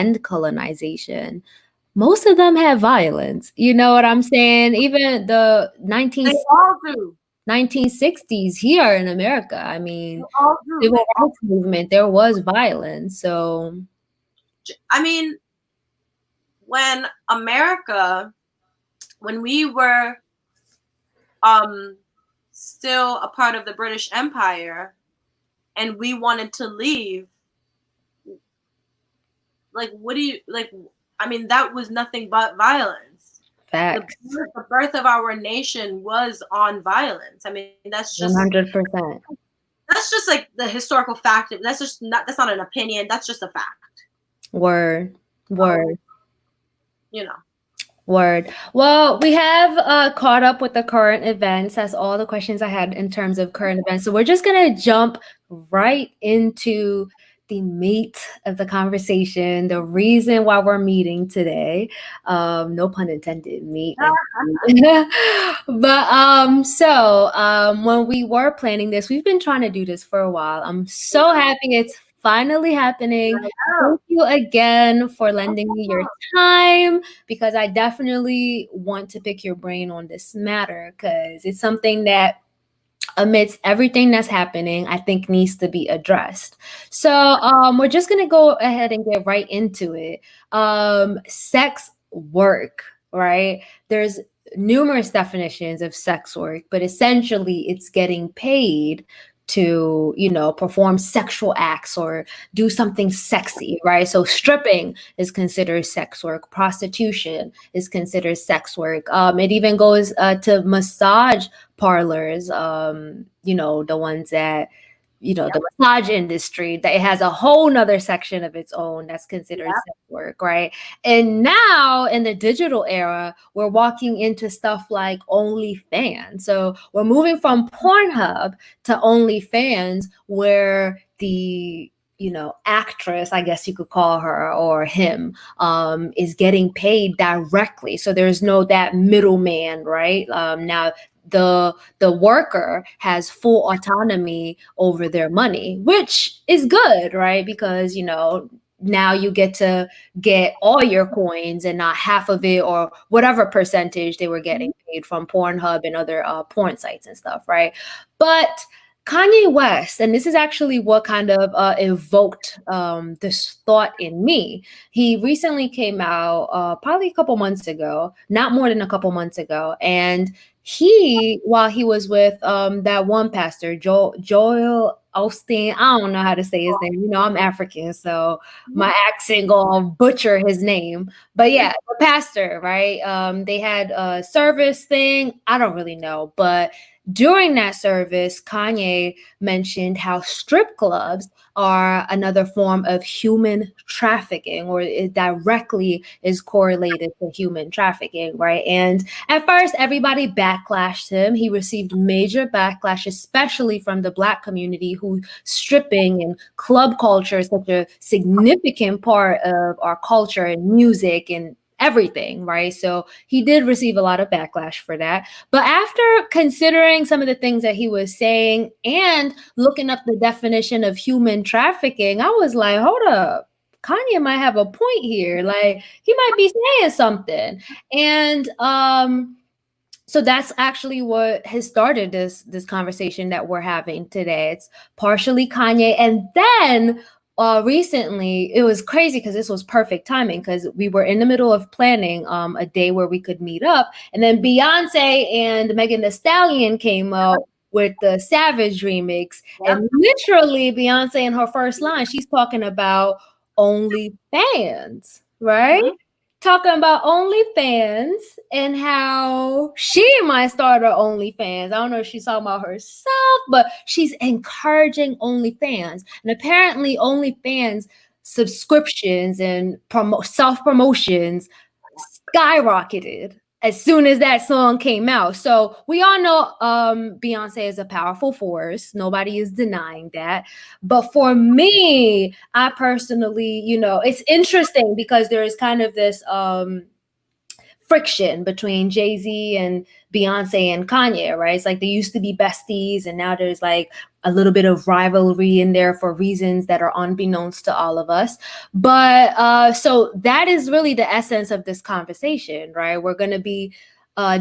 end colonization, most of them have violence. You know what I'm saying? Even the They all do. 1960s here in America. I They mean, all do. civil rights movement, there was violence. So I mean, when we were still a part of the British Empire and we wanted to leave, like, what do you, like, I mean, that was nothing but violence. facts. The birth of our nation was on violence. I mean, that's just 100%. like the historical fact. That's not an opinion. That's just a fact. Word. You know. Word. Well, we have caught up with the current events. That's all the questions I had in terms of current events. So we're just going to jump right into the meat of the conversation, the reason why we're meeting today. No pun intended, meat. But when we were planning this, we've been trying to do this for a while. I'm so happy it's finally happening. Thank you again for lending me your time, because I definitely want to pick your brain on this matter, because it's something that, amidst everything that's happening, I think needs to be addressed. So we're just going to go ahead and get right into it. Sex work, right? There's numerous definitions of sex work, but essentially it's getting paid to, perform sexual acts or do something sexy, right? So stripping is considered sex work. Prostitution is considered sex work. It even goes to massage parlors, the ones that, the massage industry, that it has a whole nother section of its own that's considered sex work, right? And now in the digital era, we're walking into stuff like OnlyFans. So we're moving from Pornhub to OnlyFans, where the actress, I guess you could call her, or him, is getting paid directly. So there's no that middleman, right? Now the worker has full autonomy over their money, which is good, right? Because now you get to get all your coins and not half of it, or whatever percentage they were getting paid from Pornhub and other porn sites and stuff, right? But Kanye West, and this is actually what kind of evoked this thought in me. He recently came out probably a couple months ago, not more than a couple months ago, and while he was with that one pastor, Joel Osteen, I don't know how to say his name. I'm African, so my accent gonna butcher his name. But yeah, the pastor, right? They had a service thing. I don't really know, but during that service, Kanye mentioned how strip clubs are another form of human trafficking, or it directly is correlated to human trafficking, right? And at first, everybody backlashed him. He received major backlash, especially from the Black community, who stripping and club culture is such a significant part of our culture and music and everything, right? So he did receive a lot of backlash for that. But after considering some of the things that he was saying and looking up the definition of human trafficking, I was like, hold up. Kanye might have a point here. Like, he might be saying something. And so that's actually what has started this conversation that we're having today. It's partially Kanye, and then recently it was crazy because this was perfect timing, because we were in the middle of planning a day where we could meet up, and then Beyonce and Megan Thee Stallion came out with the Savage remix, and literally Beyonce in her first line, she's talking about OnlyFans, right? Talking about OnlyFans and how she might start her OnlyFans. I don't know if she's talking about herself, but she's encouraging OnlyFans. And apparently OnlyFans subscriptions and self-promotions skyrocketed as soon as that song came out. So we all know Beyonce is a powerful force. Nobody is denying that. But for me, I personally, it's interesting because there is kind of this friction between Jay-Z and Beyonce and Kanye, right? It's like they used to be besties, and now there's like a little bit of rivalry in there for reasons that are unbeknownst to all of us. But so that is really the essence of this conversation, right? We're going to be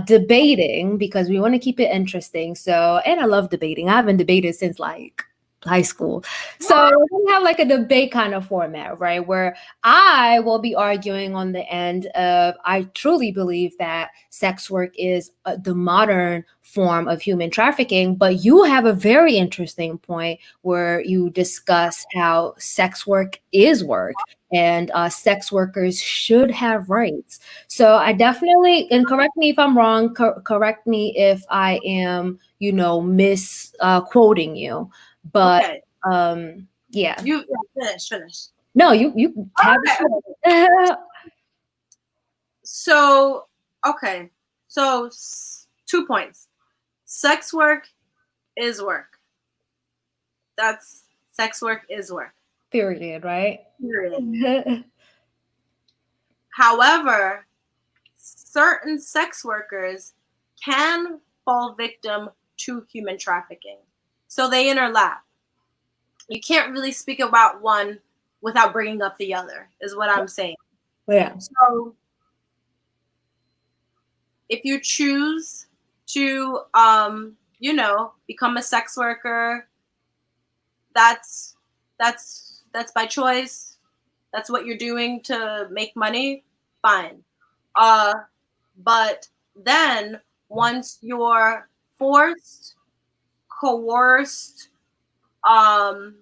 debating because we want to keep it interesting. So, and I love debating. I haven't debated since like high school. So we're gonna have like a debate kind of format, right? Where I will be arguing on the end of I truly believe that sex work is the modern form of human trafficking, but you have a very interesting point where you discuss how sex work is work and sex workers should have rights. So I definitely, and correct me if I'm wrong, correct me if I am, misquoting you. But Okay. yeah. You finish. No, you have Okay. it. So, okay. So, 2 points. Sex work is work. That's sex work is work. Period, right? Period. However, certain sex workers can fall victim to human trafficking. So they interlap. You can't really speak about one without bringing up the other, is what I'm saying. Yeah. So if you choose to, become a sex worker, that's by choice. That's what you're doing to make money. Fine. But then once you're forced, coerced, um,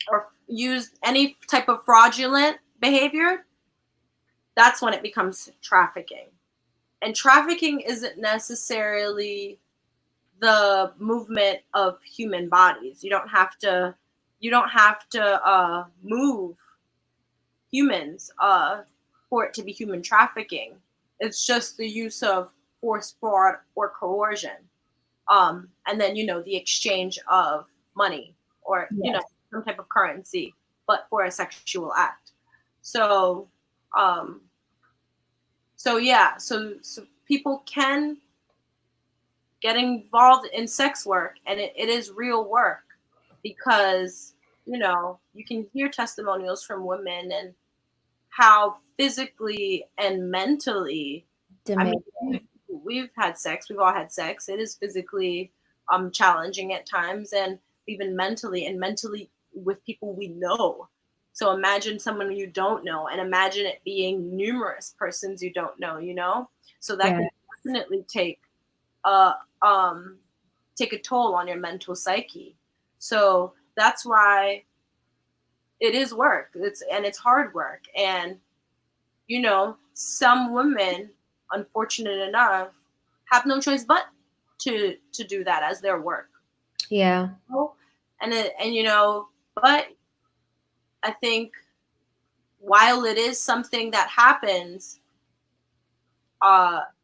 or use any type of fraudulent behavior, that's when it becomes trafficking. And trafficking isn't necessarily the movement of human bodies. You don't have to move humans for it to be human trafficking. It's just the use of force, fraud, or coercion. And then the exchange of money or Yes. some type of currency, but for a sexual act. So, um, so people can get involved in sex work, and it is real work because you can hear testimonials from women and how physically and mentally, I mean, Demanding. we've had sex, we've all had sex. It is physically challenging at times, and even mentally with people we know. So imagine someone you don't know, and imagine it being numerous persons you don't know. So that Yeah. can definitely uh take a toll on your mental psyche. So that's why it is work. It's hard work. And some women, unfortunate enough, have no choice but to do that as their work. Yeah. But I think while it is something that happens,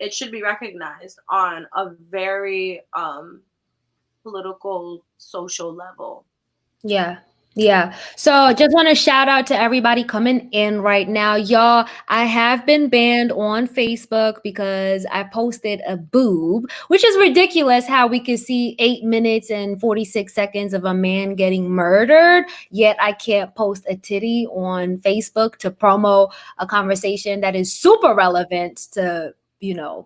it should be recognized on a very political, social level. Yeah. Yeah. So just want to shout out to everybody coming in right now. Y'all, I have been banned on Facebook because I posted a boob, which is ridiculous how we could see 8 minutes and 46 seconds of a man getting murdered, yet I can't post a titty on Facebook to promo a conversation that is super relevant to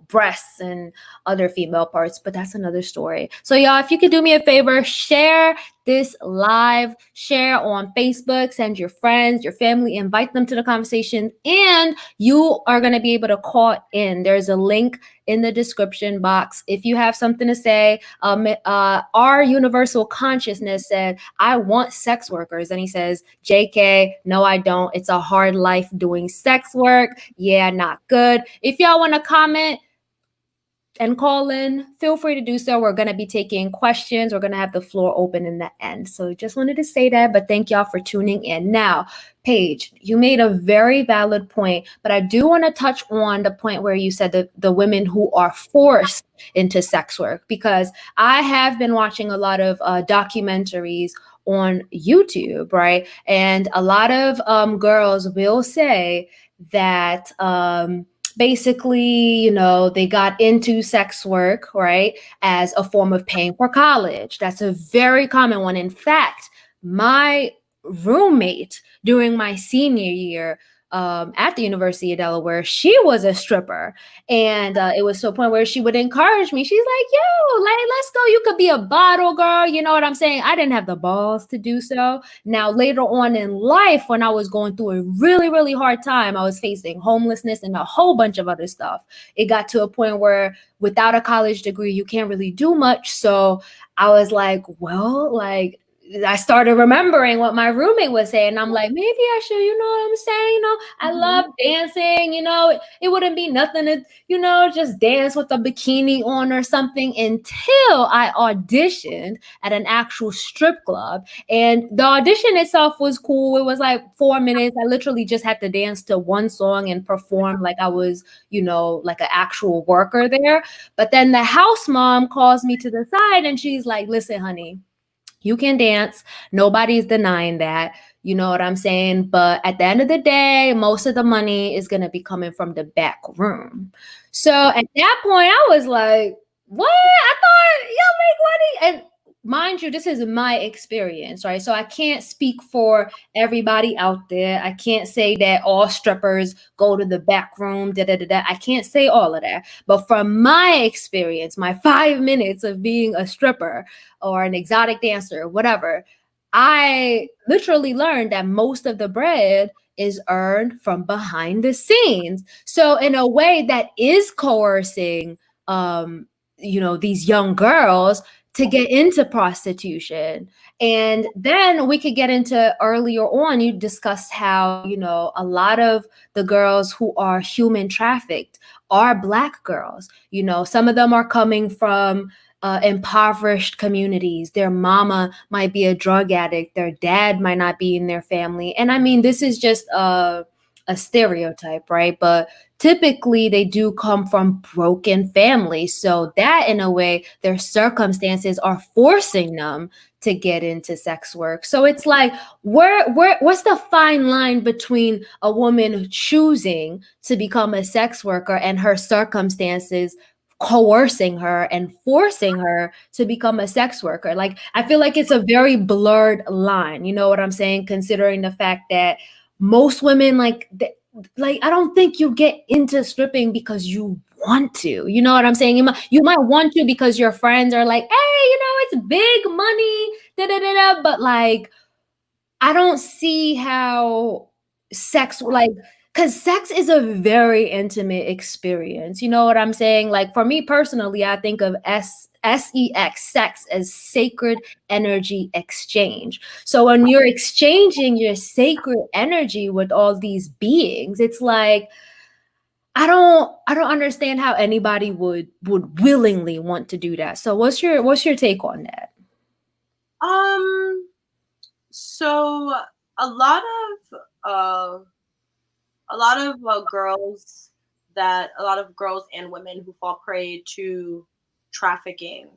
breasts and other female parts, but that's another story. So y'all, if you could do me a favor, share this live, share on Facebook, send your friends, your family, invite them to the conversation, and you are going to be able to call in. There's a link in the description box. If you have something to say, our universal consciousness said, I want sex workers. And he says, JK, no, I don't. It's a hard life doing sex work. Yeah, not good. If y'all want to comment and call in, feel free to do so. We're going to be taking questions. We're going to have the floor open in the end. So just wanted to say that, but thank y'all for tuning in. Now, Paige, you made a very valid point, but I do want to touch on the point where you said that the women who are forced into sex work, because I have been watching a lot of documentaries on YouTube, right? And a lot of girls will say that basically, they got into sex work, right, as a form of paying for college. That's a very common one. In fact, my roommate during my senior year at the University of Delaware, she was a stripper. And it was to a point where she would encourage me. She's like, yo, like, let's go. You could be a bottle girl. You know what I'm saying? I didn't have the balls to do so. Now, later on in life, when I was going through a really, really hard time, I was facing homelessness and a whole bunch of other stuff. It got to a point where without a college degree, you can't really do much. So I was like, well, like, I started remembering what my roommate was saying. I'm like, maybe I should, you know what I'm saying? I love dancing, it wouldn't be nothing to, just dance with a bikini on or something until I auditioned at an actual strip club. And the audition itself was cool. It was like 4 minutes. I literally just had to dance to one song and perform like I was, like an actual worker there. But then the house mom calls me to the side and she's like, listen, honey, you can dance. Nobody's denying that. You know what I'm saying? But at the end of the day, most of the money is going to be coming from the back room. So at that point, I was like, what? I thought y'all make money. And mind you, this is my experience, right? So I can't speak for everybody out there. I can't say that all strippers go to the back room, da da da da. I can't say all of that. But from my experience, my 5 minutes of being a stripper, or an exotic dancer, or whatever, I literally learned that most of the bread is earned from behind the scenes. So in a way that is coercing these young girls to get into prostitution. And then we could get into earlier on, you discussed how, a lot of the girls who are human trafficked are Black girls. Some of them are coming from impoverished communities. Their mama might be a drug addict. Their dad might not be in their family. And I mean, this is just a stereotype, right? But typically they do come from broken families. So that, in a way, their circumstances are forcing them to get into sex work. So it's like, what's the fine line between a woman choosing to become a sex worker and her circumstances coercing her and forcing her to become a sex worker? Like, I feel like it's a very blurred line. You know what I'm saying? Considering the fact that most women, like I don't think you get into stripping because you want to. You know what I'm saying? You might want to because your friends are like, hey, it's big money, da da da da. But like, I don't see how sex, like, because sex is a very intimate experience. You know what I'm saying? Like, for me personally, I think of sex, sex, as sacred energy exchange. So when you're exchanging your sacred energy with all these beings, it's like, I don't understand how anybody would willingly want to do that. So what's your take on that? So a lot of girls a lot of girls and women who fall prey to trafficking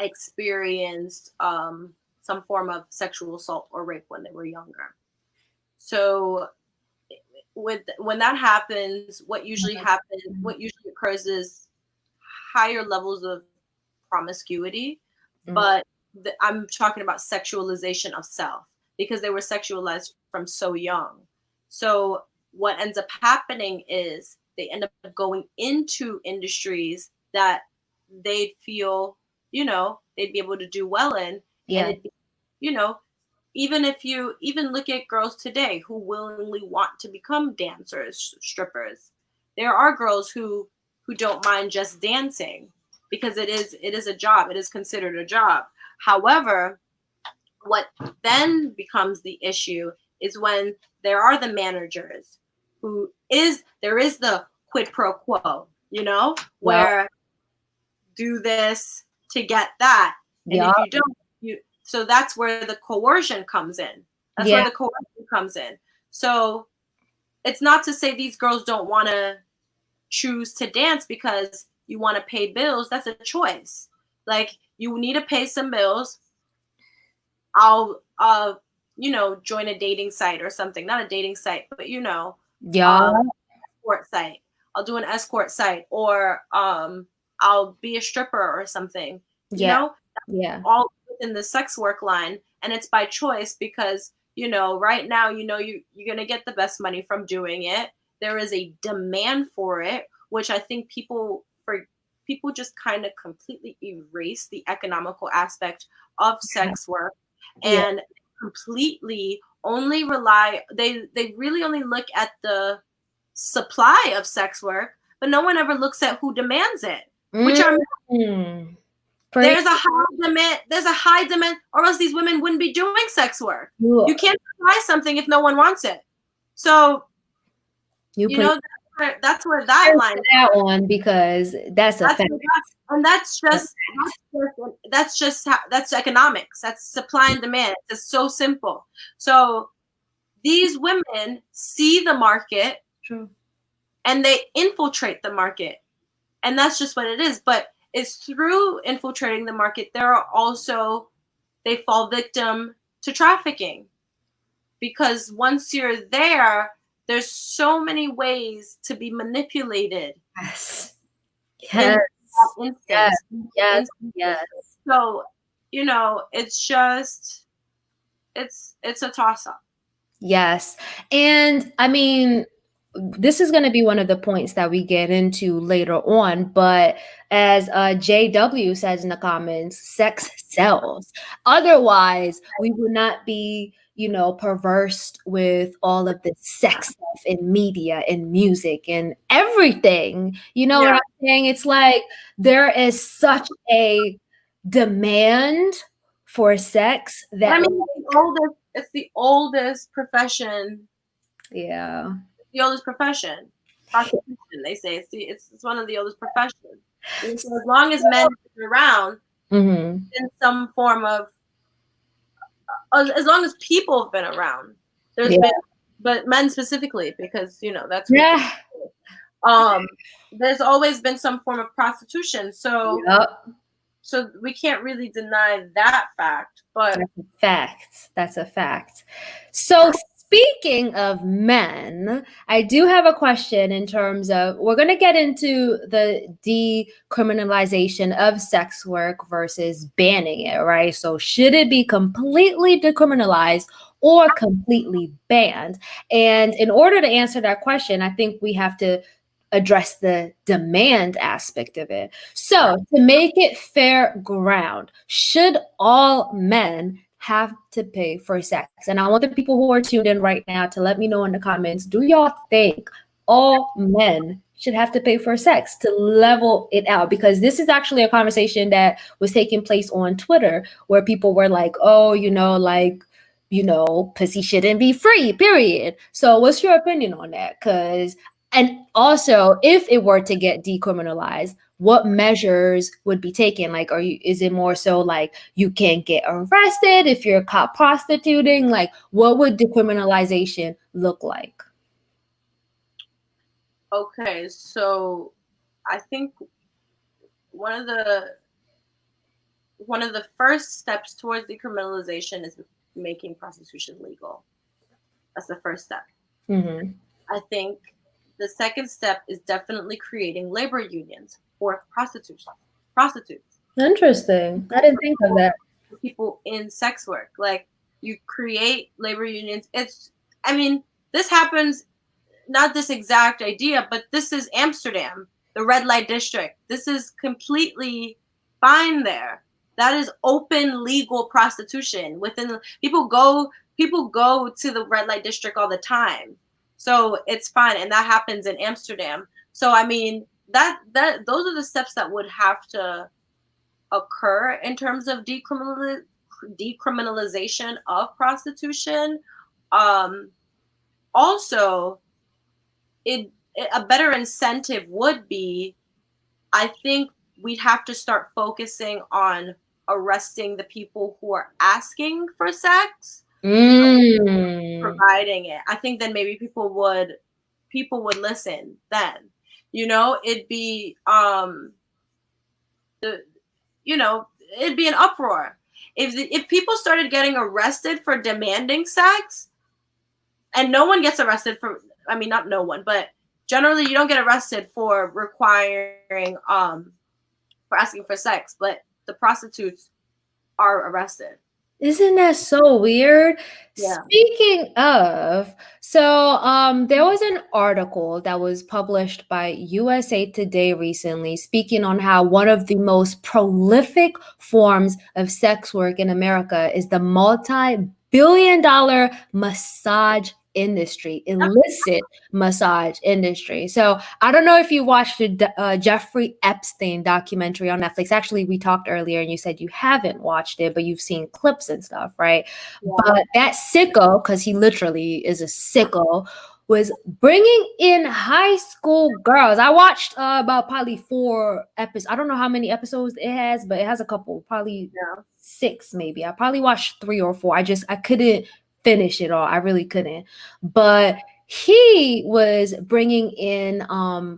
experienced some form of sexual assault or rape when they were younger. So when that happens, what usually occurs is higher levels of promiscuity, but I'm talking about sexualization of self because they were sexualized from so young. So what ends up happening is they end up going into industries that they'd feel, they'd be able to do well in. Yeah. And you know, if you even look at girls today who willingly want to become dancers, strippers, there are girls who don't mind just dancing because it is a job. It is considered a job. However, what then becomes the issue is when there are the managers there is the quid pro quo, where do this to get that. And if you don't, so that's where the coercion comes in. Where the coercion comes in. So it's not to say these girls don't want to choose to dance because you want to pay bills. That's a choice. Like, you need to pay some bills. I'll join a dating site or something. Not a dating site, but Yeah. sport site. I'll do an escort site, or I'll be a stripper or something. You Yeah. know, Yeah. all within the sex work line, and it's by choice because right now you're gonna get the best money from doing it. There is a demand for it, which I think people just kind of completely erase the economical aspect of sex work, Yeah. and completely only rely they really only look at the supply of sex work, but no one ever looks at who demands it, which are Mm. there's a high demand, or else these women wouldn't be doing sex work. You You can't supply something if no one wants it. So you put that's where that line that one because that's a fact. and that's economics. That's supply and demand. It's so simple. So these women see the market. True. And they infiltrate the market. And that's just what it is. But it's through infiltrating the market, they fall victim to trafficking. Because once you're there, there's so many ways to be manipulated. Yes. In Yes. that instance. Yes. Yes. So, it's just, it's a toss up. Yes. And I mean, this is going to be one of the points that we get into later on, but as JW says in the comments, sex sells. Otherwise, we would not be, perverse with all of the sex stuff in media and music and everything. You know what I'm saying? It's like there is such a demand for sex that I mean, it's the oldest profession. Yeah. The oldest profession. Prostitution, they say. It's one of the oldest professions. And so as long as men are around in some form of, as long as people have been around, there's been, but men specifically, because that's there's always been some form of prostitution. So so we can't really deny that fact, but that's a fact. So speaking of men, I do have a question in terms of, we're going to get into the decriminalization of sex work versus banning it, right? So should it be completely decriminalized or completely banned? And in order to answer that question, I think we have to address the demand aspect of it. So to make it fair ground, should all men have to pay for sex? And I want the people who are tuned in right now to let me know in the comments, do y'all think all men should have to pay for sex, to level it out? Because this is actually a conversation that was taking place on Twitter where people were like, oh, pussy shouldn't be free, period. So what's your opinion on that? And also, if it were to get decriminalized, what measures would be taken? Like, is it more so like you can't get arrested if you're caught prostituting? Like, what would decriminalization look like? Okay, so I think one of the first steps towards decriminalization is making prostitution legal. That's the first step. I think the second step is definitely creating labor unions for prostitutes. Interesting. I didn't think of that. People in sex work, like you create labor unions. This happens, not this exact idea, but this is Amsterdam, the red light district. This is completely fine there. That is open legal prostitution people go to the red light district all the time. So it's fine, and that happens in Amsterdam. So I mean, that those are the steps that would have to occur in terms of decriminalization of prostitution. Also, a better incentive would be, I think we'd have to start focusing on arresting the people who are asking for sex, providing it. I think then maybe people would listen then. It'd be it'd be an uproar if people started getting arrested for demanding sex, and no one gets arrested for, not no one, but generally you don't get arrested for requiring for asking for sex, but the prostitutes are arrested. Isn't that so weird? Yeah. Speaking of, so there was an article that was published by USA Today recently speaking on how one of the most prolific forms of sex work in America is the multi-billion-dollar massage industry, illicit massage industry. So I don't know if you watched the Jeffrey Epstein documentary on Netflix. Actually, we talked earlier and you said you haven't watched it, but you've seen clips and stuff, right? Yeah. But that sicko, because he literally is a sicko, was bringing in high school girls. I watched about probably 4 episodes. I don't know how many episodes it has, but it has a couple, probably Yeah. 6 maybe. I probably watched 3 or 4. I couldn't finish it all. I really couldn't. But he was bringing in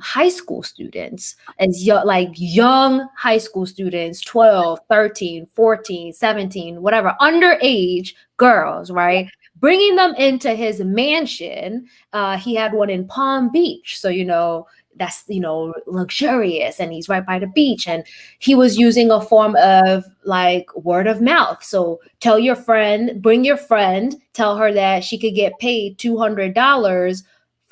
high school students as young high school students, 12, 13, 14, 17, whatever, underage girls, right? Bringing them into his mansion. He had one in Palm Beach. So, that's, luxurious, and he's right by the beach. And he was using a form of like word of mouth. So tell your friend, bring your friend, tell her that she could get paid $200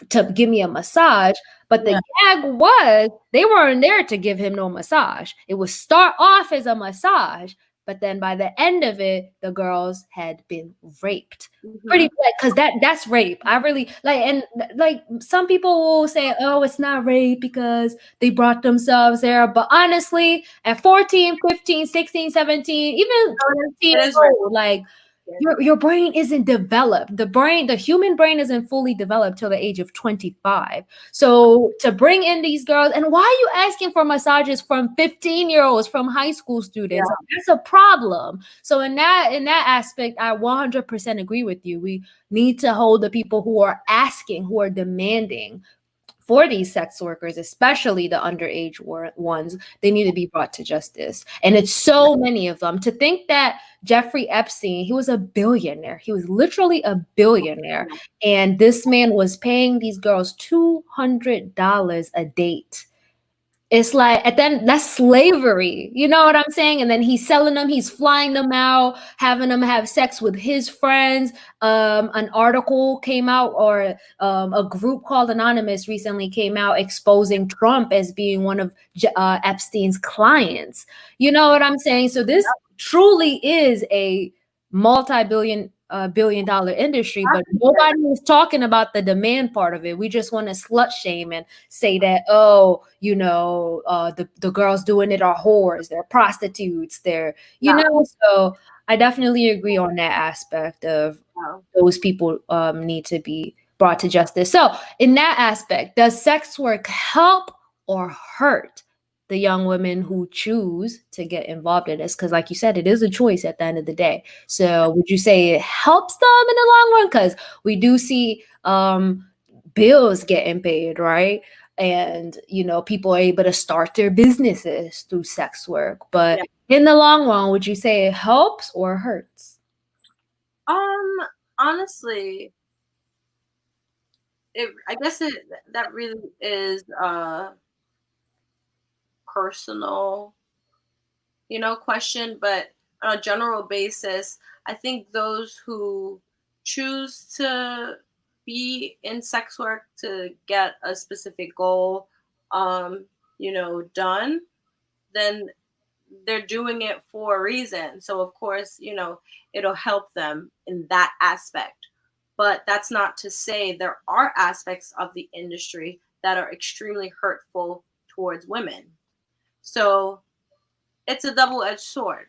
to give me a massage. But the gag was they weren't there to give him no massage. It would start off as a massage, but then by the end of it, the girls had been raped. Pretty much, because that's rape. I really like, and like some people will say, oh, it's not rape because they brought themselves there. But honestly, at 14, 15, 16, 17, even 20 years old, like your brain isn't developed. The human brain isn't fully developed till the age of 25. So to bring in these girls, and why are you asking for massages from 15-year-olds, from high school students? Yeah. That's a problem. So in that aspect, I 100% agree with you. We need to hold the people who are asking, who are demanding for these sex workers, especially the underage ones. They need to be brought to justice. And it's so many of them. To think that Jeffrey Epstein, he was a billionaire. He was literally a billionaire. And this man was paying these girls $200 a date. It's like, and then that's slavery. You know what I'm saying? And then he's selling them, he's flying them out, having them have sex with his friends. An article came out, or a group called Anonymous recently came out exposing Trump as being one of Epstein's clients. You know what I'm saying? So this truly is a multi-billion industry, but nobody is talking about the demand part of it. We just want to slut shame and say that, oh, the girls doing it are whores, they're prostitutes, so I definitely agree on that aspect of those people need to be brought to justice. So in that aspect, does sex work help or hurt the young women who choose to get involved in this? Because like you said, it is a choice at the end of the day. So would you say it helps them in the long run? Because we do see bills getting paid, right? And people are able to start their businesses through sex work. But in the long run, would you say it helps or hurts? Honestly, I guess that really is personal, question, but on a general basis, I think those who choose to be in sex work to get a specific goal, done, then they're doing it for a reason. So of course, it'll help them in that aspect. But that's not to say there are aspects of the industry that are extremely hurtful towards women. So it's a double-edged sword.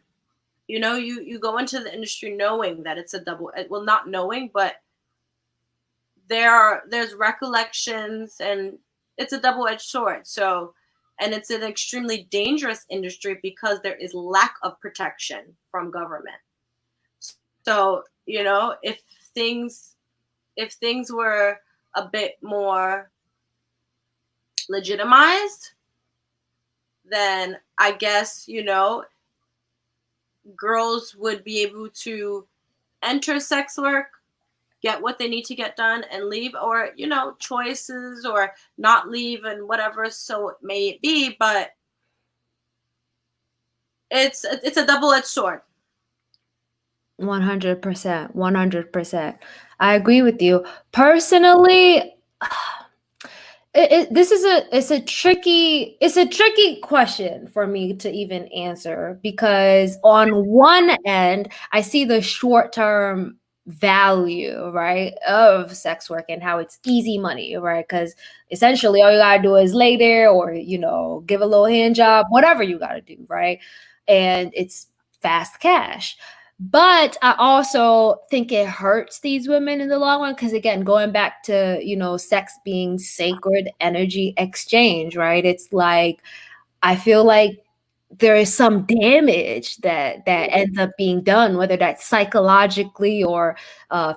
You go into the industry knowing that it's a well, not knowing, but there's recollections, and it's a double-edged sword. So, and it's an extremely dangerous industry because there is lack of protection from government. So, things if things were a bit more legitimized, then I guess, girls would be able to enter sex work get what they need to get done and leave, or choices, or not leave, and whatever so it may be. But it's a double-edged sword. 100%. 100%. I agree with you. Personally, this is a tricky question for me to even answer, because on one end I see the short term value, right, of sex work and how it's easy money, right? Because essentially all you gotta do is lay there, or give a little hand job, whatever you gotta do, right? And it's fast cash. But I also think it hurts these women in the long run, because again, going back to, sex being sacred energy exchange, right? It's like I feel like there is some damage that ends up being done, whether that's psychologically or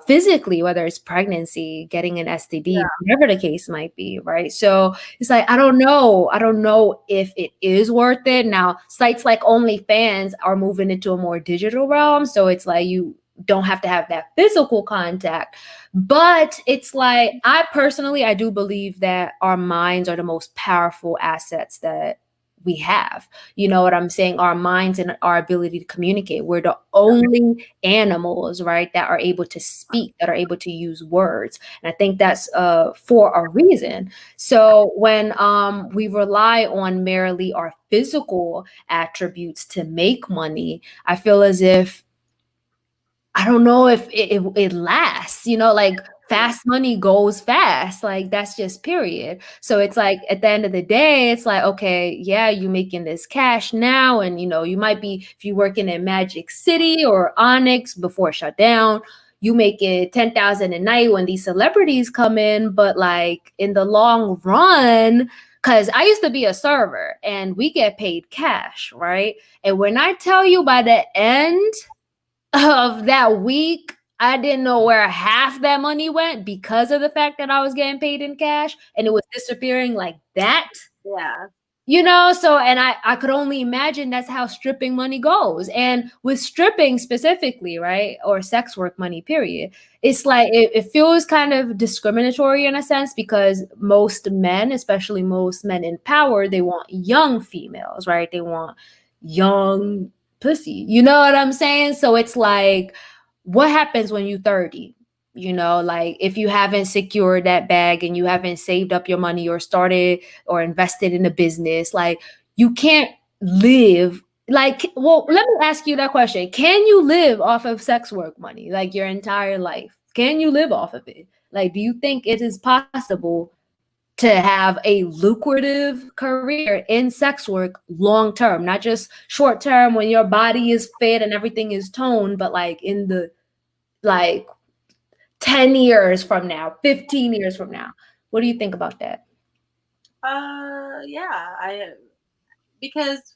physically, whether it's pregnancy, getting an STD, whatever the case might be, right? So it's like I don't know if it is worth it. Now, sites like OnlyFans are moving into a more digital realm, so it's like you don't have to have that physical contact. But it's like I do believe that our minds are the most powerful assets that we have. You know what I'm saying? Our minds and our ability to communicate. We're the only animals, right, that are able to speak, that are able to use words. And I think that's for a reason. So when we rely on merely our physical attributes to make money, I feel as if I don't know if it lasts, like fast money goes fast. Like that's just period. So it's like at the end of the day, it's like, okay, yeah, you making this cash now. And you might be, if you working in Magic City or Onyx before it shut down, you make it 10,000 a night when these celebrities come in. But like in the long run, because I used to be a server and we get paid cash, right? And when I tell you by the end of that week, I didn't know where half that money went because of the fact that I was getting paid in cash and it was disappearing like that. Yeah. So and I could only imagine that's how stripping money goes. And with stripping specifically, right, or sex work money, period, it's like it feels kind of discriminatory in a sense, because most men, especially most men in power, they want young females, right? They want young pussy. You know what I'm saying? So it's like, what happens when you 30? Like if you haven't secured that bag and you haven't saved up your money or started or invested in a business, like you can't live. Like, well, let me ask you that question. Can you live off of sex work money like your entire life? Can you live off of it? Like, do you think it is possible to have a lucrative career in sex work long term, not just short term when your body is fit and everything is toned, but like in the like 10 years from now, 15 years from now? What do you think about that? Yeah, because,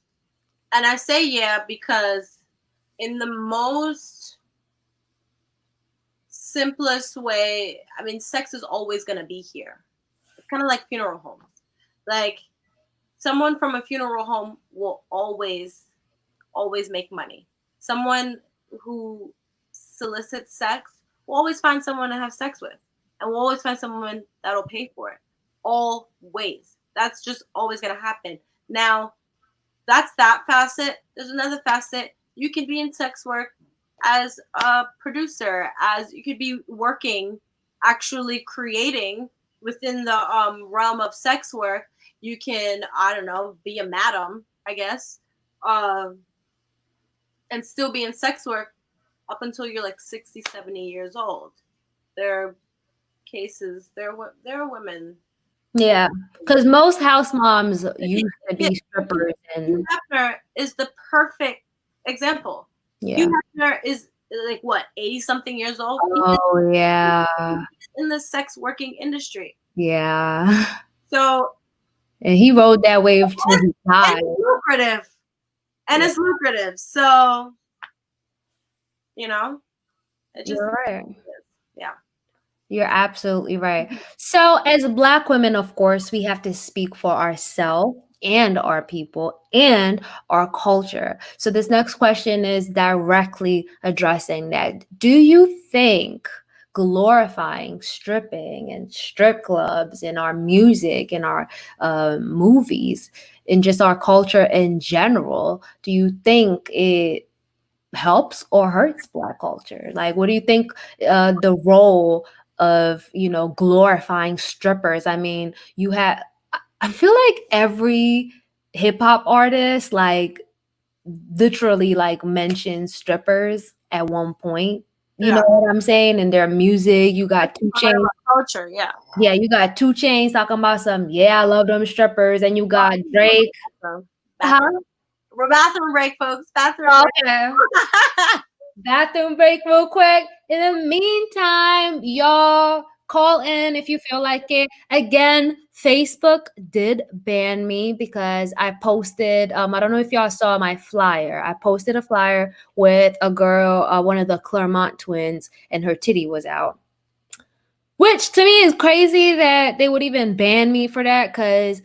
and I say yeah because in the most simplest way, I mean, sex is always going to be here. It's kind of like funeral homes. Like, someone from a funeral home will always make money. Someone who solicits sex will always find someone to have sex with, and will always find someone that'll pay for it. Always. That's just always going to happen. Now, that's that facet. There's another facet. You can be in sex work as a producer, as you could be working, actually creating within the realm of sex work. You can, I don't know, be a madam, I guess, um, and still be in sex work up until you're like 60, 70 years old. There are cases, there are women. Yeah, because most house moms used to Yeah, be strippers Hugh and Hefner is the perfect example. Hugh yeah. Hefner is like what, 80 something years old? Oh yeah. In the sex working industry. Yeah. So, And he rode that wave till he and died. it's lucrative. And Yeah, it's lucrative. So, you know, it just, you're right. yeah. You're absolutely right. So, as Black women, of course, we have to speak for ourselves and our people and our culture. So, this next question is directly addressing that. Do you think, glorifying stripping and strip clubs in our music, in our movies, in just our culture in general, do you think it helps or hurts Black culture? Like, what do you think the role of, glorifying strippers? I mean, I feel like every hip hop artist, like, literally, like, mentions strippers at one point. You Yeah. know what I'm saying? In their music, you got Two Part of Chainz. our culture, yeah. Yeah, you got Two Chainz talking about some, yeah, I love them strippers, and you got Drake. Huh? Bathroom. We're bathroom break, folks. Bathroom break. Okay. Bathroom break real quick. In the meantime, y'all call in if you feel like it. Again, Facebook did ban me because I posted, I don't know if y'all saw my flyer. I posted a flyer with a girl, one of the Claremont twins, and her titty was out. Which to me is crazy that they would even ban me for that, because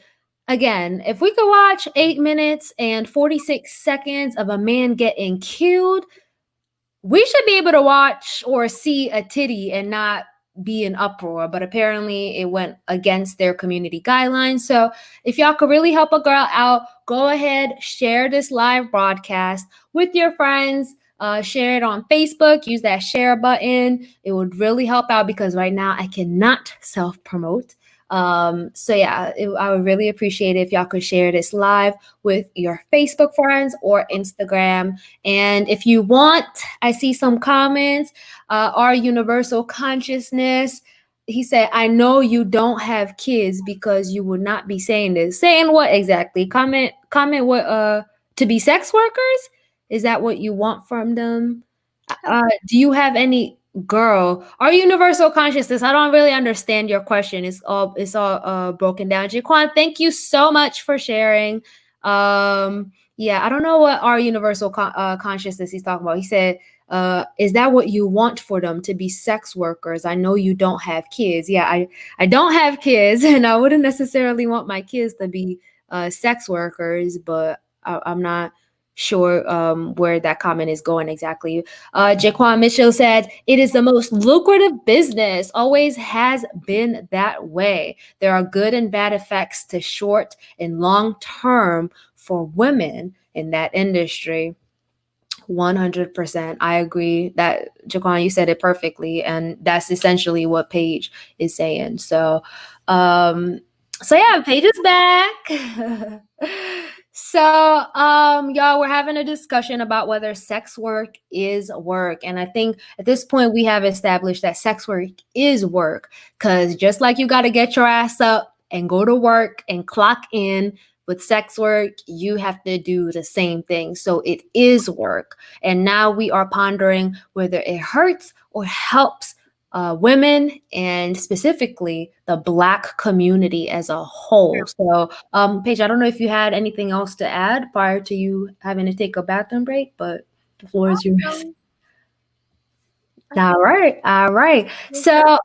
again, if we could watch 8 minutes and 46 seconds of a man getting killed, we should be able to watch or see a titty and not be in uproar. But apparently it went against their community guidelines. So if y'all could really help a girl out, go ahead, share this live broadcast with your friends. Share it on Facebook, use that share button. It would really help out because right now I cannot self promote. So yeah, I would really appreciate it if y'all could share this live with your Facebook friends or Instagram. And if you want, I see some comments. Our universal consciousness. He said, I know you don't have kids because you would not be saying this. Saying what exactly? Comment what to be sex workers? Is that what you want from them? Do you have any girl our universal consciousness? I don't really understand your question. It's all broken down. Jaquan, thank you so much for sharing. Yeah, I don't know what our universal consciousness he's talking about. He said, is that what you want for them, to be sex workers? I know you don't have kids. Yeah, I don't have kids, and I wouldn't necessarily want my kids to be sex workers, but I'm not sure where that comment is going exactly. Jaquan Mitchell said, it is the most lucrative business, always has been that way. There are good and bad effects to short and long term for women in that industry. 100%. I agree that, Jaquan, you said it perfectly. And that's essentially what Paige is saying. So yeah, Paige is back. Y'all, we're having a discussion about whether sex work is work. And I think at this point we have established that sex work is work. Because just like you got to get your ass up and go to work and clock in, with sex work, you have to do the same thing. So it is work. And now we are pondering whether it hurts or helps women, and specifically the Black community as a whole. So, Paige, I don't know if you had anything else to add prior to you having to take a bathroom break, but the floor is yours. All right. All right. So,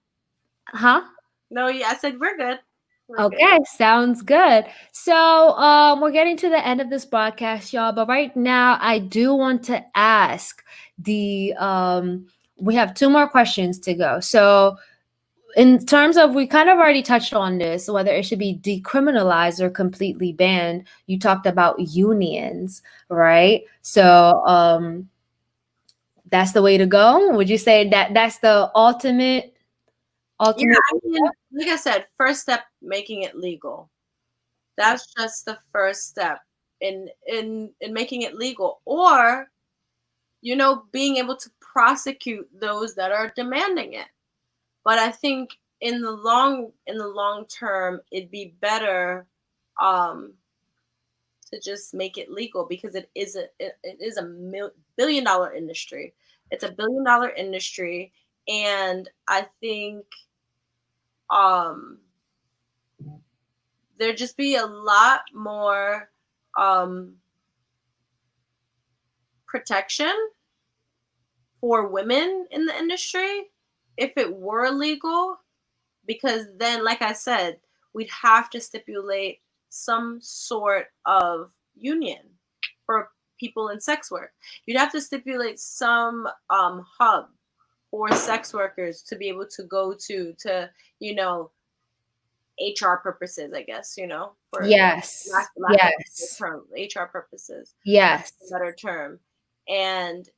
huh? No, yeah, I said we're good. We're good. Okay, sounds good. So, we're getting to the end of this broadcast, y'all. But right now, I do want to ask we have two more questions to go. So, in terms of, we kind of already touched on this, whether it should be decriminalized or completely banned. You talked about unions, right? So, that's the way to go. Would you say that that's the ultimate? Yeah, I mean, like I said, first step, making it legal. That's just the first step in making it legal, or being able to prosecute those that are demanding it. But I think in the long term, it'd be better um, to just make it legal, because it is a billion-dollar industry. It's a billion-dollar industry, and I think um, there'd just be a lot more protection for women in the industry if it were legal, because then, like I said, we'd have to stipulate some sort of union for people in sex work. You'd have to stipulate some hub for sex workers to be able to go to, you know, HR purposes, I guess, you know, for Yes. lack of a better Yes. term, HR purposes, Yes. a better term. And,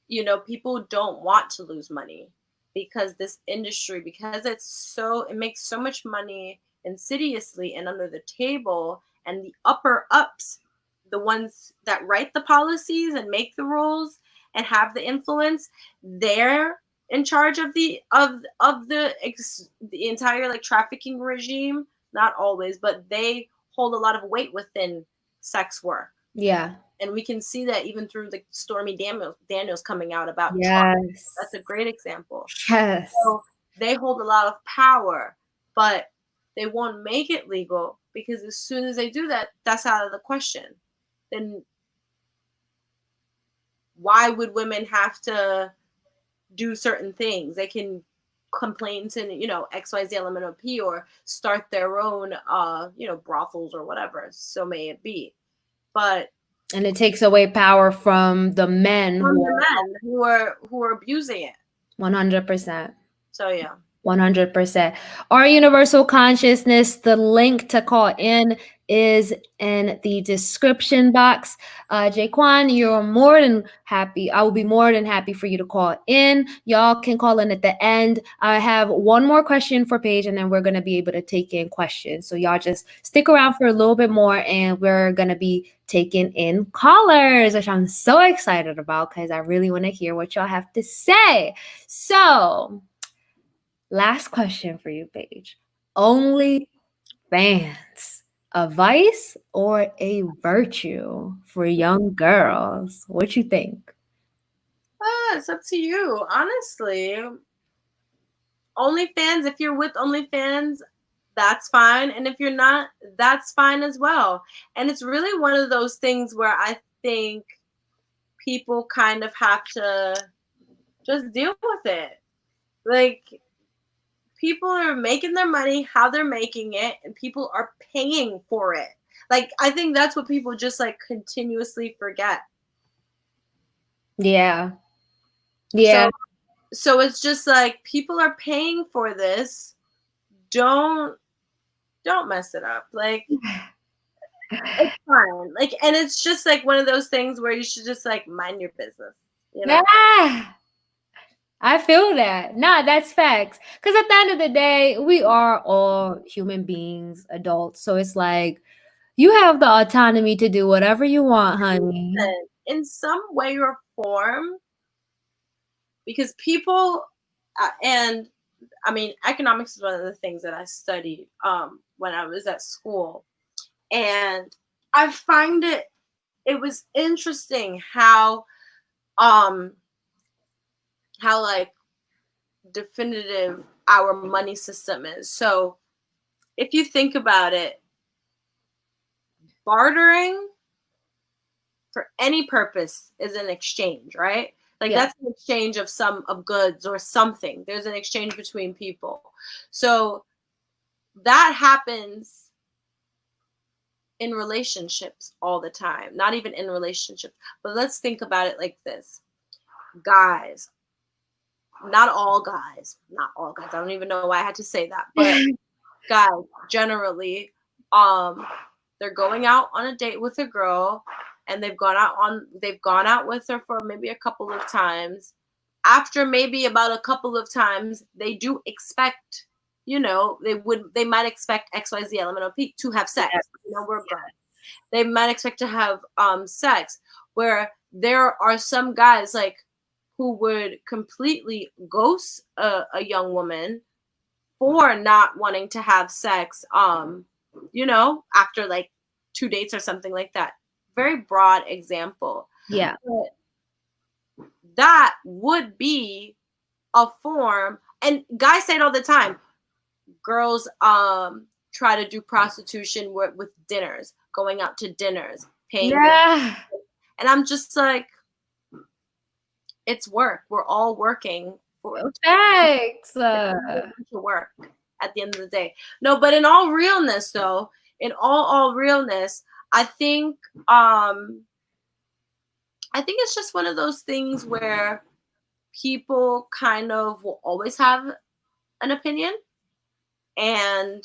you know, people don't want to lose money because this industry, because it makes so much money insidiously and under the table, and the upper ups, the ones that write the policies and make the rules and have the influence, they're in charge of the entire like trafficking regime. Not always, but they hold a lot of weight within sex work. Yeah. And we can see that even through the Stormy Daniels coming out about Trump. Yes. That's a great example. Yes. So they hold a lot of power, but they won't make it legal because as soon as they do that, that's out of the question. Then why would women have to do certain things? They can complain to, you know, XYZ LMNOP or start their own you know, brothels or whatever, so may it be. But And it takes away power from the men from the men who are abusing it. 100%. So yeah. 100%. Our universal consciousness, the link to call in is in the description box. Jaquan, you're more than happy. I will be more than happy for you to call in. Y'all can call in at the end. I have one more question for Paige, and then we're going to be able to take in questions. So y'all just stick around for a little bit more, and we're going to be taking in callers, which I'm so excited about because I really want to hear what y'all have to say. So last question for you, Paige. Only fans, a vice or a virtue for young girls? What you think? It's up to you. Honestly, OnlyFans, if you're with OnlyFans, that's fine. And if you're not, that's fine as well. And it's really one of those things where I think people kind of have to just deal with it. Like, people are making their money how they're making it, and people are paying for it. Like, I think that's what people just like continuously forget. Yeah. Yeah. So it's just like people are paying for this. Don't mess it up. Like, it's fine. Like, and it's just like one of those things where you should just like mind your business, you know? Ah, I feel that. Nah, that's facts. Because at the end of the day, we are all human beings, adults. So it's like you have the autonomy to do whatever you want, honey. And in some way or form, because people, and I mean, economics is one of the things that I studied when I was at school, and I find it was interesting how like definitive our money system is. So if you think about it, bartering for any purpose is an exchange, right? Like, Yeah. that's an exchange of goods or something. There's an exchange between people. So that happens in relationships all the time. Not even in relationships, but let's think about it like this. Guys, not all guys, not all guys. I don't even know why I had to say that, but guys generally, they're going out on a date with a girl, and they've gone out with her for maybe a couple of times. After maybe about a couple of times, they do expect, you know, they might expect XYZ LMNOP to have sex. Yes. You know, we're grown. They might expect to have sex, where there are some guys like who would completely ghost a young woman for not wanting to have sex, you know, after like 2 dates or something like that. Very broad example. Yeah. But that would be a form, and guys say it all the time. Girls try to do prostitution with dinners, going out to dinners, paying. Yeah. And I'm just like, it's work. We're all working for Thanks. to work at the end of the day. No, but in all realness though, in all realness, I think it's just one of those things where people kind of will always have an opinion, and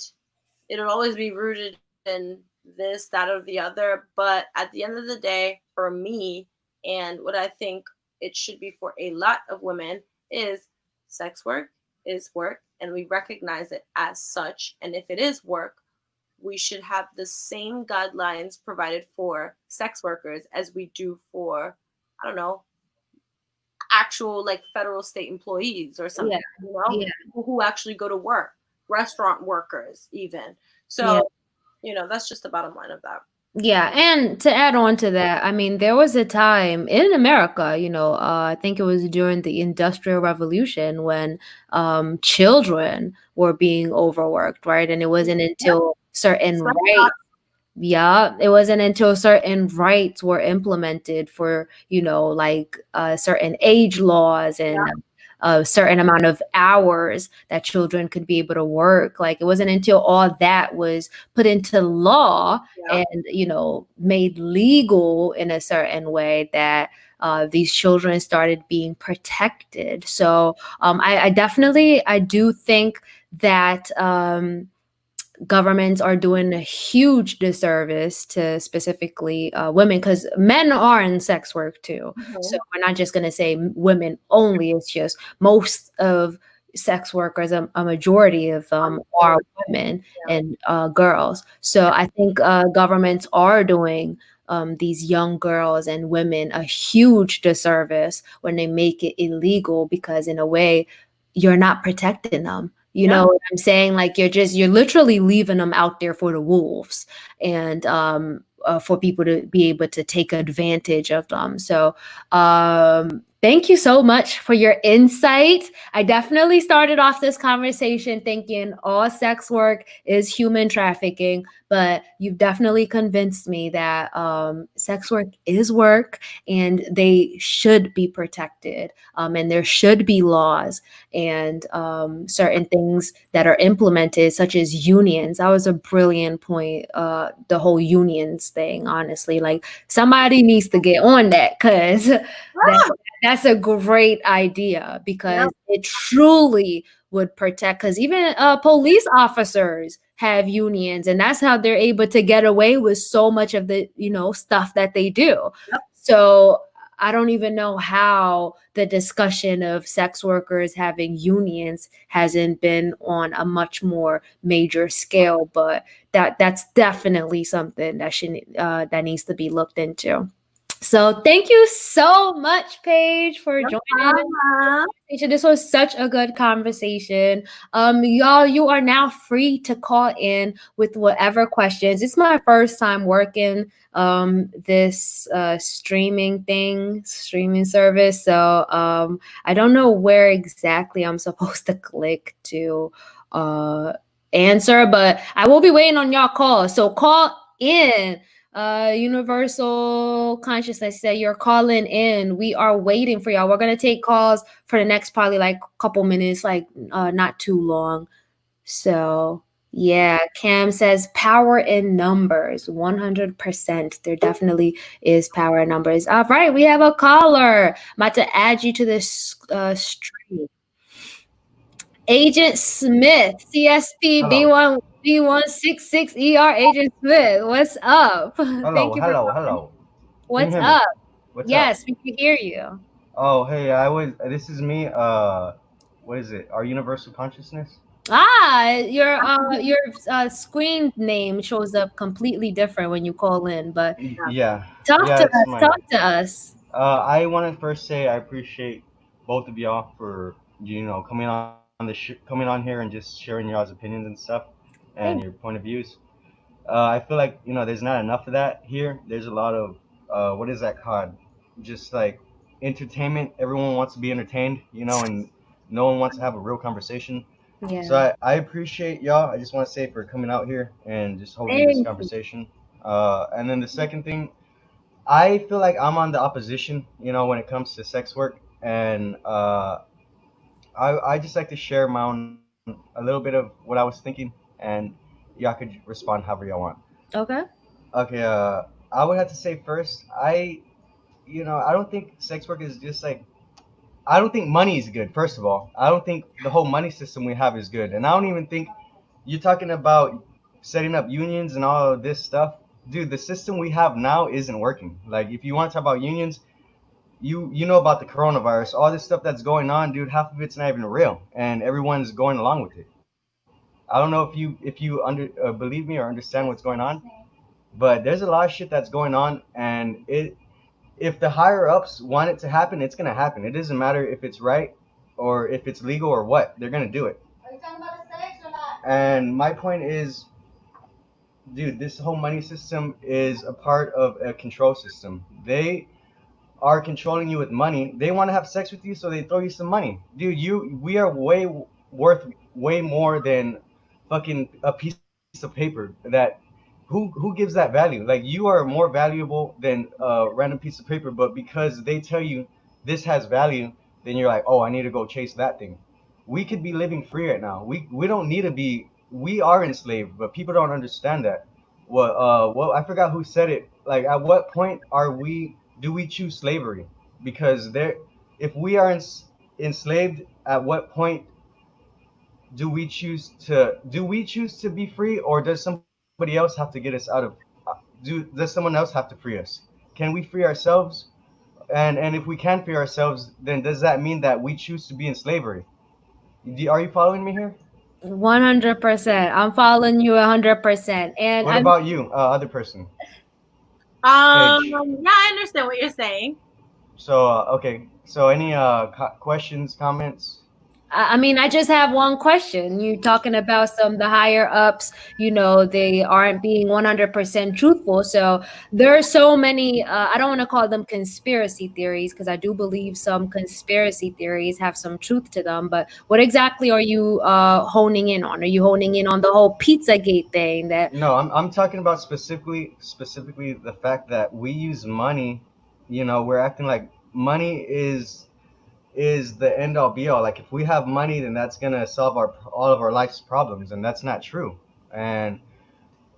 it'll always be rooted in this, that, or the other. But at the end of the day, for me, and what I think it should be for a lot of women, is sex work is work, and we recognize it as such. And if it is work, we should have the same guidelines provided for sex workers as we do for, I don't know, actual like federal state employees or Yeah. something, you know, Yeah. people who actually go to work, restaurant workers, even. Yeah. So, that's just the bottom line of that. Yeah, and to add on to that, I mean, there was a time in America, I think it was during the Industrial Revolution when children were being overworked, right? And it wasn't Yep. until certain Slave rights. Yeah, it wasn't until certain rights were implemented for, like certain age laws Yeah, and a certain amount of hours that children could be able to work. Like it wasn't until all that was put into law yeah, and, made legal in a certain way that these children started being protected. So I definitely, I do think that governments are doing a huge disservice to specifically women because men are in sex work too. So mhm, we're not just going to say women only. It's just most of sex workers, a majority of them are understood. women Yeah, and girls. So I think governments are doing these young girls and women a huge disservice when they make it illegal because in a way you're not protecting them. You yeah, know what I'm saying? Like you're literally leaving them out there for the wolves and for people to be able to take advantage of them. So thank you so much for your insight. I definitely started off this conversation thinking all sex work is human trafficking, but you've definitely convinced me that sex work is work and they should be protected. And there should be laws and certain things that are implemented, such as unions. That was a brilliant point. The whole unions thing, honestly, like somebody needs to get on that because ah, that's a great idea yeah, because it truly would protect. Because even police officers have unions, and that's how they're able to get away with so much of the stuff that they do. yep, So I don't even know how the discussion of sex workers having unions hasn't been on a much more major scale, but that's definitely something that needs to be looked into. So thank you so much, Paige, for yep, joining. uh-huh. This was such a good conversation. Y'all, you are now free to call in with whatever questions. It's my first time working this streaming service. So I don't know where exactly I'm supposed to click to uh answer, but I will be waiting on y'all call. So call in. Universal Consciousness said you're calling in. We are waiting for y'all. We're gonna take calls for the next probably like couple minutes, like not too long. So yeah, Cam says power in numbers, 100%. There definitely is power in numbers. All right, we have a caller. I'm about to add you to this stream. Agent Smith, CSP Hello. B1B166ER. Agent Smith, what's up? Hello, Thank you for hello, calling. hello. Can you What's hear me? up? What's up? Yes, we can hear you. Oh, hey, this is me, what is it? Our universal consciousness? Your screen name shows up completely different when you call in, but Yeah, Yeah. talk Yeah, to it's us. my Talk to us. I want to first say I appreciate both of y'all for coming on here and just sharing y'all's opinions and stuff and your Thank point of views. I feel like, there's not enough of that here. There's a lot of what is that called? Just like entertainment. Everyone wants to be entertained, and no one wants to have a real conversation. So Yeah. I appreciate y'all. I just want to say for coming out here and just holding this Thank you. conversation. And then the second thing, I feel like I'm on the opposition, when it comes to sex work, and I just like to share a little bit of what I was thinking, and y'all could respond however y'all want. Okay. Okay, I would have to say first, I don't think sex work is just like I don't think money is good. First of all, I don't think the whole money system we have is good, and I don't even think you're talking about setting up unions and all of this stuff. Dude, the system we have now isn't working. Like, if you want to talk about unions, you know about the coronavirus, all this stuff that's going on, dude. Half of it's not even real, and everyone's going along with it. I don't know if you believe me or understand what's going on, but there's a lot of shit that's going on, and it if the higher ups want it to happen, it's gonna happen. It doesn't matter if it's right or if it's legal or what. They're gonna do it. And my point is, dude, this whole money system is a part of a control system. They are controlling you with money. They want to have sex with you, so they throw you some money. Dude, we are worth way more than fucking a piece of paper. That who gives that value? Like, you are more valuable than a random piece of paper, but because they tell you this has value, then you're like, oh, I need to go chase that thing. We could be living free right now. We don't need to be. We are enslaved, but people don't understand that. Well, I forgot who said it. Like, at what point are we? Do we choose slavery? Because if we are enslaved, at what point do we choose to be free, or does somebody else have to get us out of? Does someone else have to free us? Can we free ourselves? And if we can free ourselves, then does that mean that we choose to be in slavery? Are you following me here? 100%. I'm following you 100%. And What I'm about you, other person? Paige. Yeah, I understand what you're saying. So, okay. So, any questions, comments? I mean, I just have one question. You talking about some the higher ups, they aren't being 100% truthful. So there are so many. I don't want to call them conspiracy theories because I do believe some conspiracy theories have some truth to them. But what exactly are you honing in on? Are you honing in on the whole Pizzagate thing? That No, I'm talking about specifically the fact that we use money. We're acting like money is the end all be all. Like, if we have money, then that's gonna solve all of our life's problems, and that's not true. And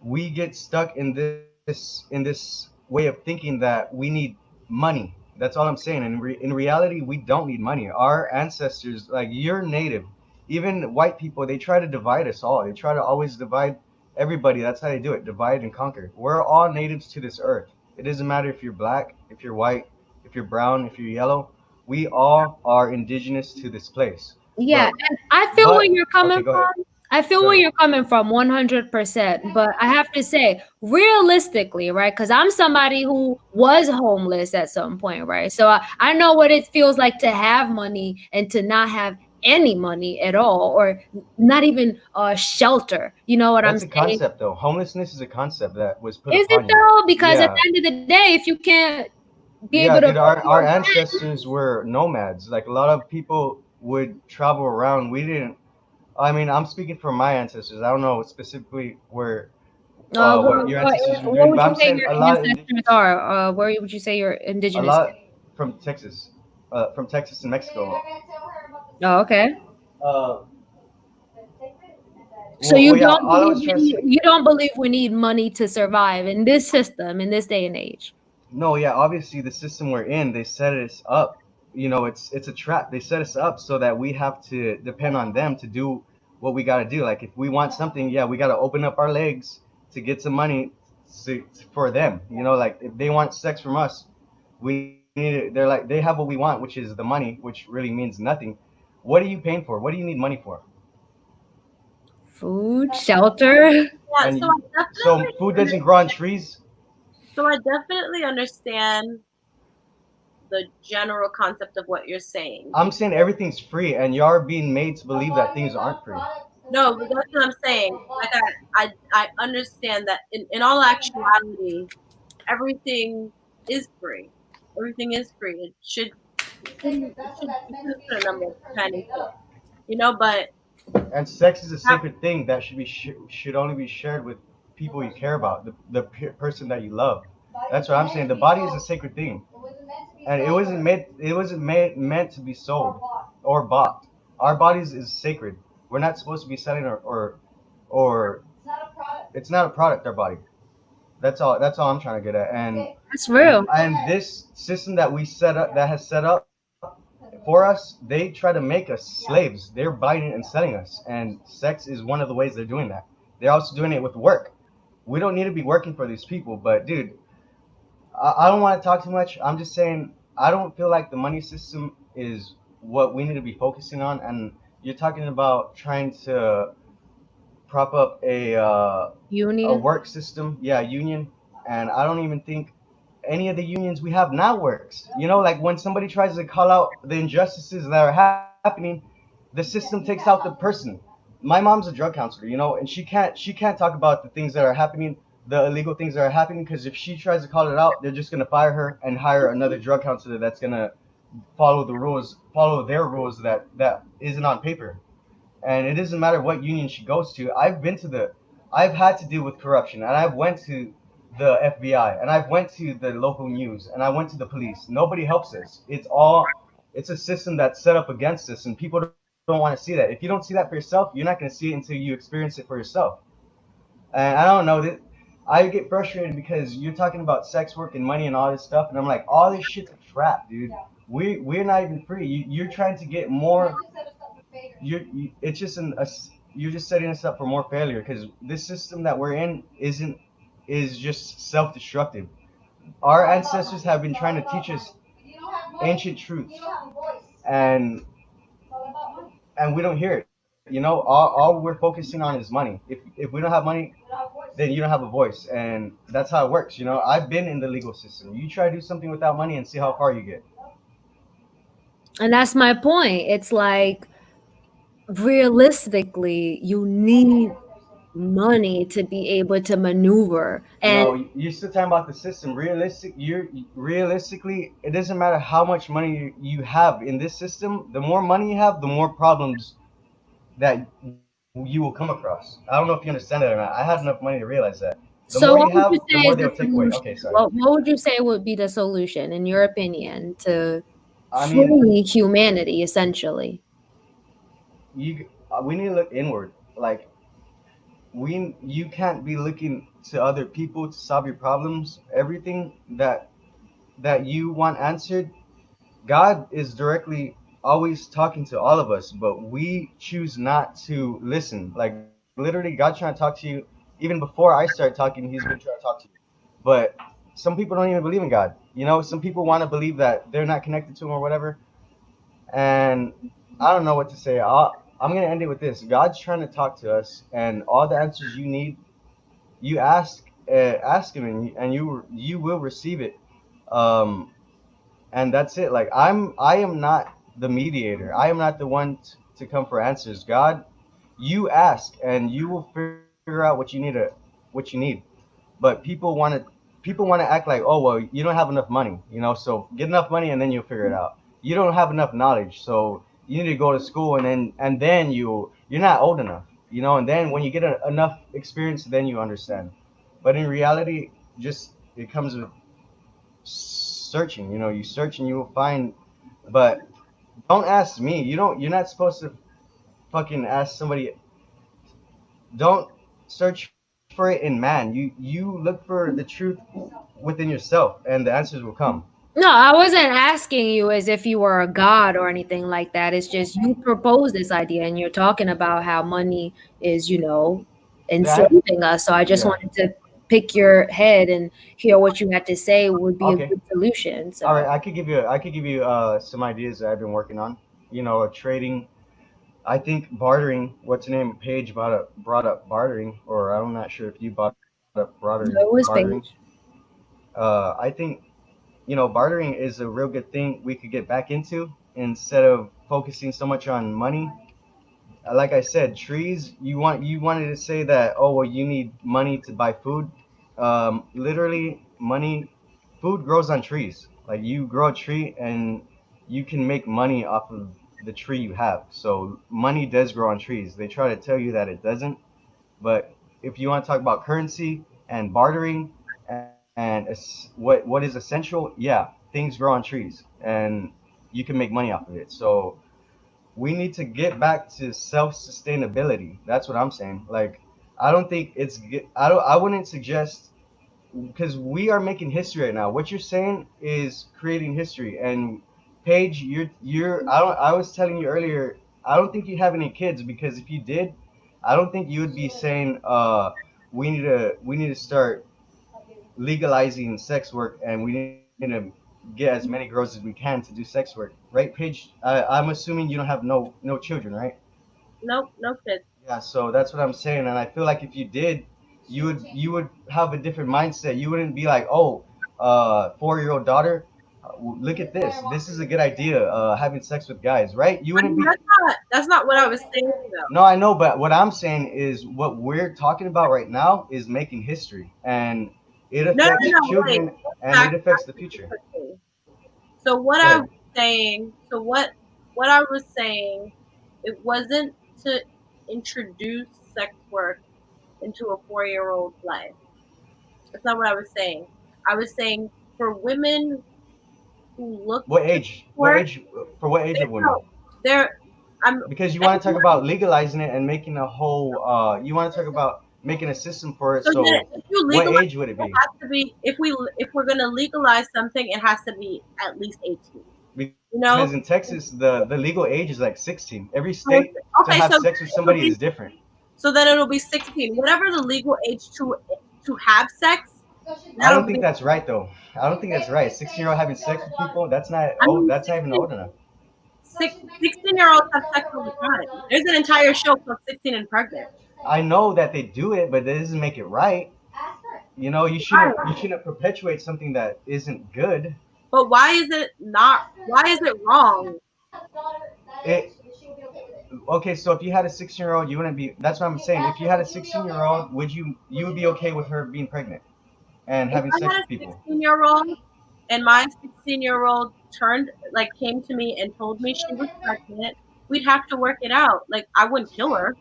we get stuck in this way of thinking that we need money. That's all I'm saying. And in reality, we don't need money. Our ancestors, like, you're native, even white people, they try to divide us all. They try to always divide everybody. That's how they do it: divide and conquer. We're all natives to this earth. It doesn't matter if you're black, if you're white, if you're brown, if you're yellow. We all are indigenous to this place. Yeah, But and I feel where you're okay, coming go ahead. from. I feel Go where ahead. you're coming from 100%. But I have to say, realistically, right? Because I'm somebody who was homeless at some point, right? So I know what it feels like to have money and to not have any money at all, or not even shelter. You know what I'm That's a saying? concept, though. Homelessness is a concept that was put Is it upon you. though? Because at Yeah, the end of the day, if you can't be able to yeah, go dude. to Our your ancestors were nomads. Like, a lot of people would travel around. We didn't. I mean, I'm speaking for my ancestors. I don't know specifically what your ancestors were what doing, would but you I'm say saying your a lot of ancestors indigenous, are? Where would you say you're a indigenous? lot from Texas and Mexico. Oh, okay. Uh, So you yeah. don't All I believe was trying to say. you don't believe we need money to survive in this system in this day and age. No, yeah, obviously the system we're in, they set us up. It's a trap. They set us up so that we have to depend on them to do what we got to do. Like, if we want something, yeah, we got to open up our legs to get some money for them. Like, if they want sex from us, we need it. They're like, they have what we want, which is the money, which really means nothing. What are you paying for? What do you need money for? Food, shelter. Yeah, And so food doesn't grow on trees. I definitely understand the general concept of what you're saying. I'm saying everything's free, and you're being made to believe that things aren't free. No, but that's what I'm saying. Like, I understand that in all actuality, everything is free. Everything is free. It should put a number of 10 and 6. But And sex is a have, sacred thing that should only be shared with people you care about, the person that you love. That's what I'm saying. The body is a sacred thing, and it wasn't meant to be sold or bought. Our bodies is sacred. We're not supposed to be selling or it's not a product. Our body. That's all I'm trying to get at. And That's real. and this system that we set up that has set up for us, they try to make us slaves. They're buying and selling us, and sex is one of the ways they're doing that. They're also doing it with work. We don't need to be working for these people, but dude, I don't want to talk too much. I'm just saying I don't feel like the money system is what we need to be focusing on. And you're talking about trying to prop up a Union. work system, yeah, union. And I don't even think any of the unions we have now works. You know, like when somebody tries to call out the injustices that are happening, the system takes out the person. My mom's a drug counselor, you know, and she can't talk about the things that are happening, the illegal things that are happening, because if she tries to call it out, they're just gonna fire her and hire another drug counselor that's gonna follow their rules that isn't on paper. And it doesn't matter what union she goes to. I've had to deal with corruption, and I've went to the FBI, and I've went to the local news, and I went to the police. Nobody helps us. It's a system that's set up against us, and people don't want to see that. If you don't see that for yourself, you're not going to see it until you experience it for yourself. And I don't know that. I get frustrated because you're talking about sex work and money and all this stuff, and I'm like, all this shit's a trap, dude. We're not even free. You're trying to get more. It's just you're just setting us up for more failure because this system that we're in isn't is just self-destructive. Our ancestors have been trying to teach us ancient truths, and and we don't hear it. You know, all we're focusing on is money. If we don't have money, then you don't have a voice, and that's how it works. You know, I've been in the legal system. You try to do something without money and see how far you get. And that's my point. It's like realistically, you need money to be able to maneuver. And No, you're still talking about the system. Realistically, it doesn't matter how much money you have in this system. The more money you have, the more problems that you will come across. I don't know if you understand that or not. I had enough money to realize that. The more you so, have, what would the you more say they'll is take the away. Okay, solution? sorry. What would you say would be the solution, in your opinion, to I mean, free humanity, essentially? we need to look inward. Like you can't be looking to other people to solve your problems. Everything that you want answered, God is directly always talking to all of us, but we choose not to listen. Like literally, God's trying to talk to you even before I start talking. He's been trying to talk to you, but some people don't even believe in God. You know, some people want to believe that they're not connected to Him or whatever. And I don't know what to say. I'm gonna end it with this. God's trying to talk to us, and all the answers you need, you ask Him, and you will receive it. Um, and that's it. Like I am not the mediator. I am not the one to come for answers. God, you ask and you will figure out what you need. But people want to act like, oh well, you don't have enough money, you know, so get enough money and then you'll figure it out. You don't have enough knowledge, so you need to go to school and then you're not old enough, you know, and then when you get enough experience, then you understand. But in reality, just it comes with searching. You know, you search and you will find. But don't ask me. You're not supposed to fucking ask somebody. Don't search for it in man. You look for the truth within yourself, and the answers will come. No, I wasn't asking you as if you were a god or anything like that. It's just you proposed this idea and you're talking about how money is, That enslaving us. So I just yeah. wanted to pick your head and hear what you had to say would be a Okay. good solution. All right. So I could give you some ideas that I've been working on. You know, trading. I think bartering. What's her name? Paige brought up bartering, or I'm not sure if you brought up no, it was bartering. Paige. I think bartering is a real good thing we could get back into instead of focusing so much on money. Like I said, trees. You wanted to say that, oh well, you need money to buy food. Literally, food grows on trees. Like you grow a tree and you can make money off of the tree you have. So money does grow on trees. They try to tell you that it doesn't, but if you want to talk about currency and bartering and what is essential, yeah, things grow on trees and you can make money off of it. So we need to get back to self sustainability. That's what I'm saying. Like I don't think it's good. I wouldn't suggest, because we are making history right now. What you're saying is creating history, and Paige, I was telling you earlier, I don't think you have any kids because if you did, I don't think you would be saying we need to start legalizing sex work and we need to get as many girls as we can to do sex work, right, Paige? I'm assuming you don't have no children, right? Nope, no kids. Yeah, so that's what I'm saying, and I feel like if you did, you would have a different mindset. You wouldn't be like, oh, 4-year-old daughter, look at this. This is a good idea. Having sex with guys, right? You I wouldn't mean, be. that's not what I was saying though. No, I know, but what I'm saying is what we're talking about right now is making history, and it No, affects no, no. Wait. children and it Back affects the future. quickly. So what Go I ahead. was saying, what I was saying, it wasn't to introduce sex work into a 4-year-old's life. That's not what I was saying. I was saying for women who look What to age? What work, age? For what age they're, of women? no, they're I'm Because you want to talk anyone. about legalizing it and making a whole you want to talk about making a system for it, So then so if you what legalize age would it it be? has to be if we're gonna legalize something, it has to be at least 18. You Because in know? Texas the legal age is like 16. Every state to Okay, have so sex with it'll somebody is be different. it'll be 16. Whatever the legal age to have sex, I that'll don't think be that's right though. I don't think that's right. 16-year-old having sex with people, that's not I oh mean that's not even old enough. 16-year-olds have sex all the time. There's an entire show called 16 and Pregnant. I know that they do it, but that doesn't make it right. You Right. shouldn't perpetuate something that isn't good. But why is it wrong? It Okay, so if you had a 16-year-old, you wouldn't be. That's what I'm saying. If you had a 16-year-old, you would be okay with her being pregnant and If having I sex had with a people? 16-year-old and my 16-year-old came to me and told me she was pregnant, we'd have to work it out. Like I wouldn't kill her.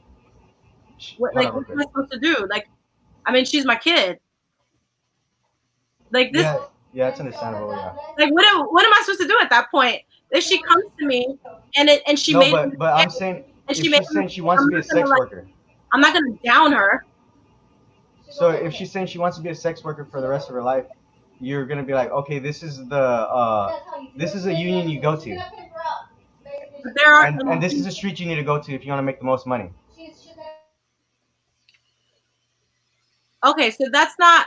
Hold on real What am quick. I supposed to do? I mean, she's my kid. Like this, Yeah, yeah, it's understandable. Yeah. what am I supposed to do at that point? If she comes to me and she No, made a but I'm mistake, saying and if she made she's a saying she mistake, wants to be a sex worker, I'm not gonna down her. so if she's saying she wants to be a sex worker for the rest of her life, you're gonna be like, okay, this is a union you go to, But there are and this is a street you need to go to if you want to make the most money. okay, so that's not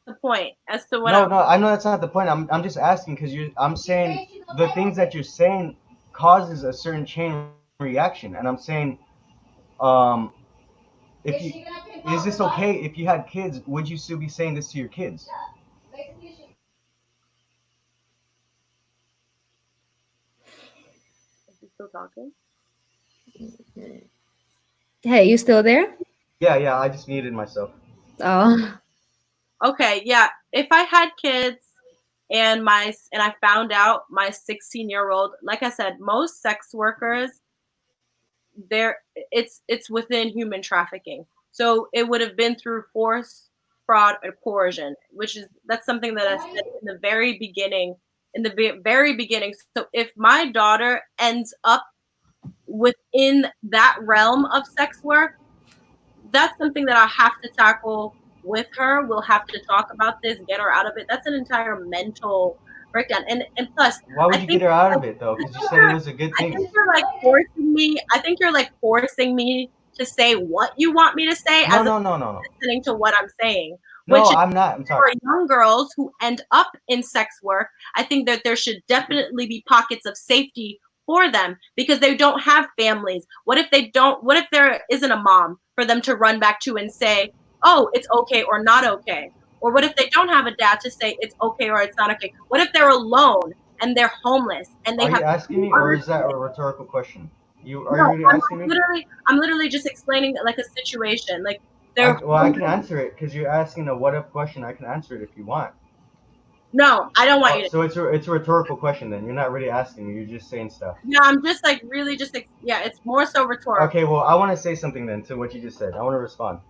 the point as to what No, I'm. no, I know that's not the point. I'm just asking because I'm saying the things that you're saying causes a certain chain reaction, and I'm saying, um, if you is this okay if you had kids? Would you still be saying this to your kids? Is he still talking? Hey, you still there? Yeah, yeah. I just muted myself. Oh. Okay, yeah. If I had kids and I found out my 16-year-old, like I said, most sex workers there it's within human trafficking. So it would have been through force, fraud, or coercion, which is that's something that I said in the very beginning. In the very beginning. So if my daughter ends up within that realm of sex work, that's something that I have to tackle with her. We'll have to talk about this, get her out of it. That's an entire mental breakdown. And plus, Why I would you get think her out I of it though? Because you said it was a good thing. think you're like forcing me. I think you're like forcing me to say what you want me to say No, as no, no, no, no. listening to what I'm saying, No, which I'm not. I'm for sorry. young girls who end up in sex work, I think that there should definitely be pockets of safety for them because they don't have families. What if there isn't a mom for them to run back to and say, oh, it's okay or not okay? Or what if they don't have a dad to say it's okay or it's not okay? What if they're alone and they're homeless and they Are have you asking two me, or other is that a kids? rhetorical question? You are No, you really asking me? I'm literally just explaining like a situation. Like they're I can answer it because you're asking a what if question. I can answer it if you want. no, I don't want Oh, you to. so it's a rhetorical question then. You're not really asking me. You're just saying stuff. Yeah, I'm just like really just yeah, it's more so rhetorical. Okay, well, I want to say something then to what you just said. I want to respond.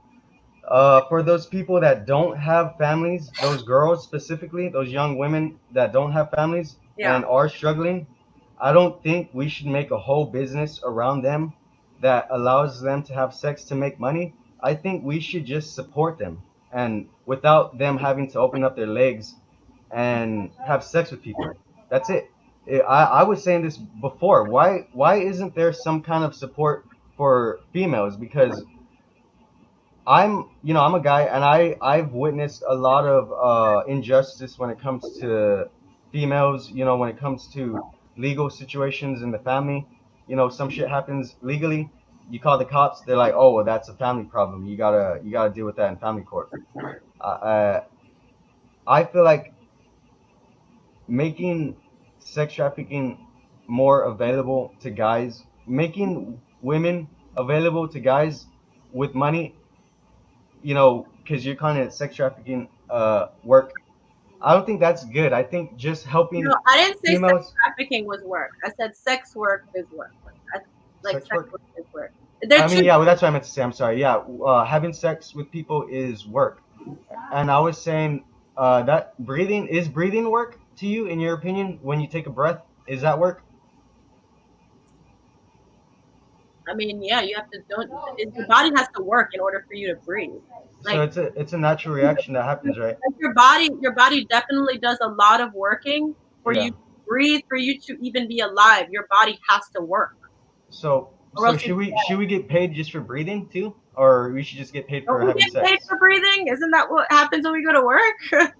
For those people that don't have families, those girls specifically, those young women that don't have families Yeah. and are struggling, I don't think we should make a whole business around them that allows them to have sex to make money. I think we should just support them and without them having to open up their legs and have sex with people. That's it. I was saying this before. Why isn't there some kind of support for females? Because I'm a guy, and I've witnessed a lot of injustice when it comes to females. When it comes to legal situations in the family. Some shit happens legally. You call the cops. They're like, oh, well, that's a family problem. You gotta deal with that in family court. Uh, I feel like making sex trafficking more available to guys, making women available to guys with money, because you're kind of sex trafficking work. I don't think that's good. I think just No, helping I didn't say sex females. trafficking was work. I said sex work is work. I, like Sex sex work. work is work. They're I two. mean, yeah, well, that's what I meant to say. I'm sorry. Yeah, having sex with people is work, and I was saying that breathing work to you, in your opinion. When you take a breath, is that work? I mean, yeah, you have to don't. Your body has to work in order for you to breathe. So Like, it's a natural reaction that happens, right? like your body definitely does a lot of working for you Yeah. to breathe, for you to even be alive. Your body has to work, So or so else you should we get paid just for breathing too, or we should just get paid don't for we having get paid sex? for breathing? Isn't that what happens when we go to work?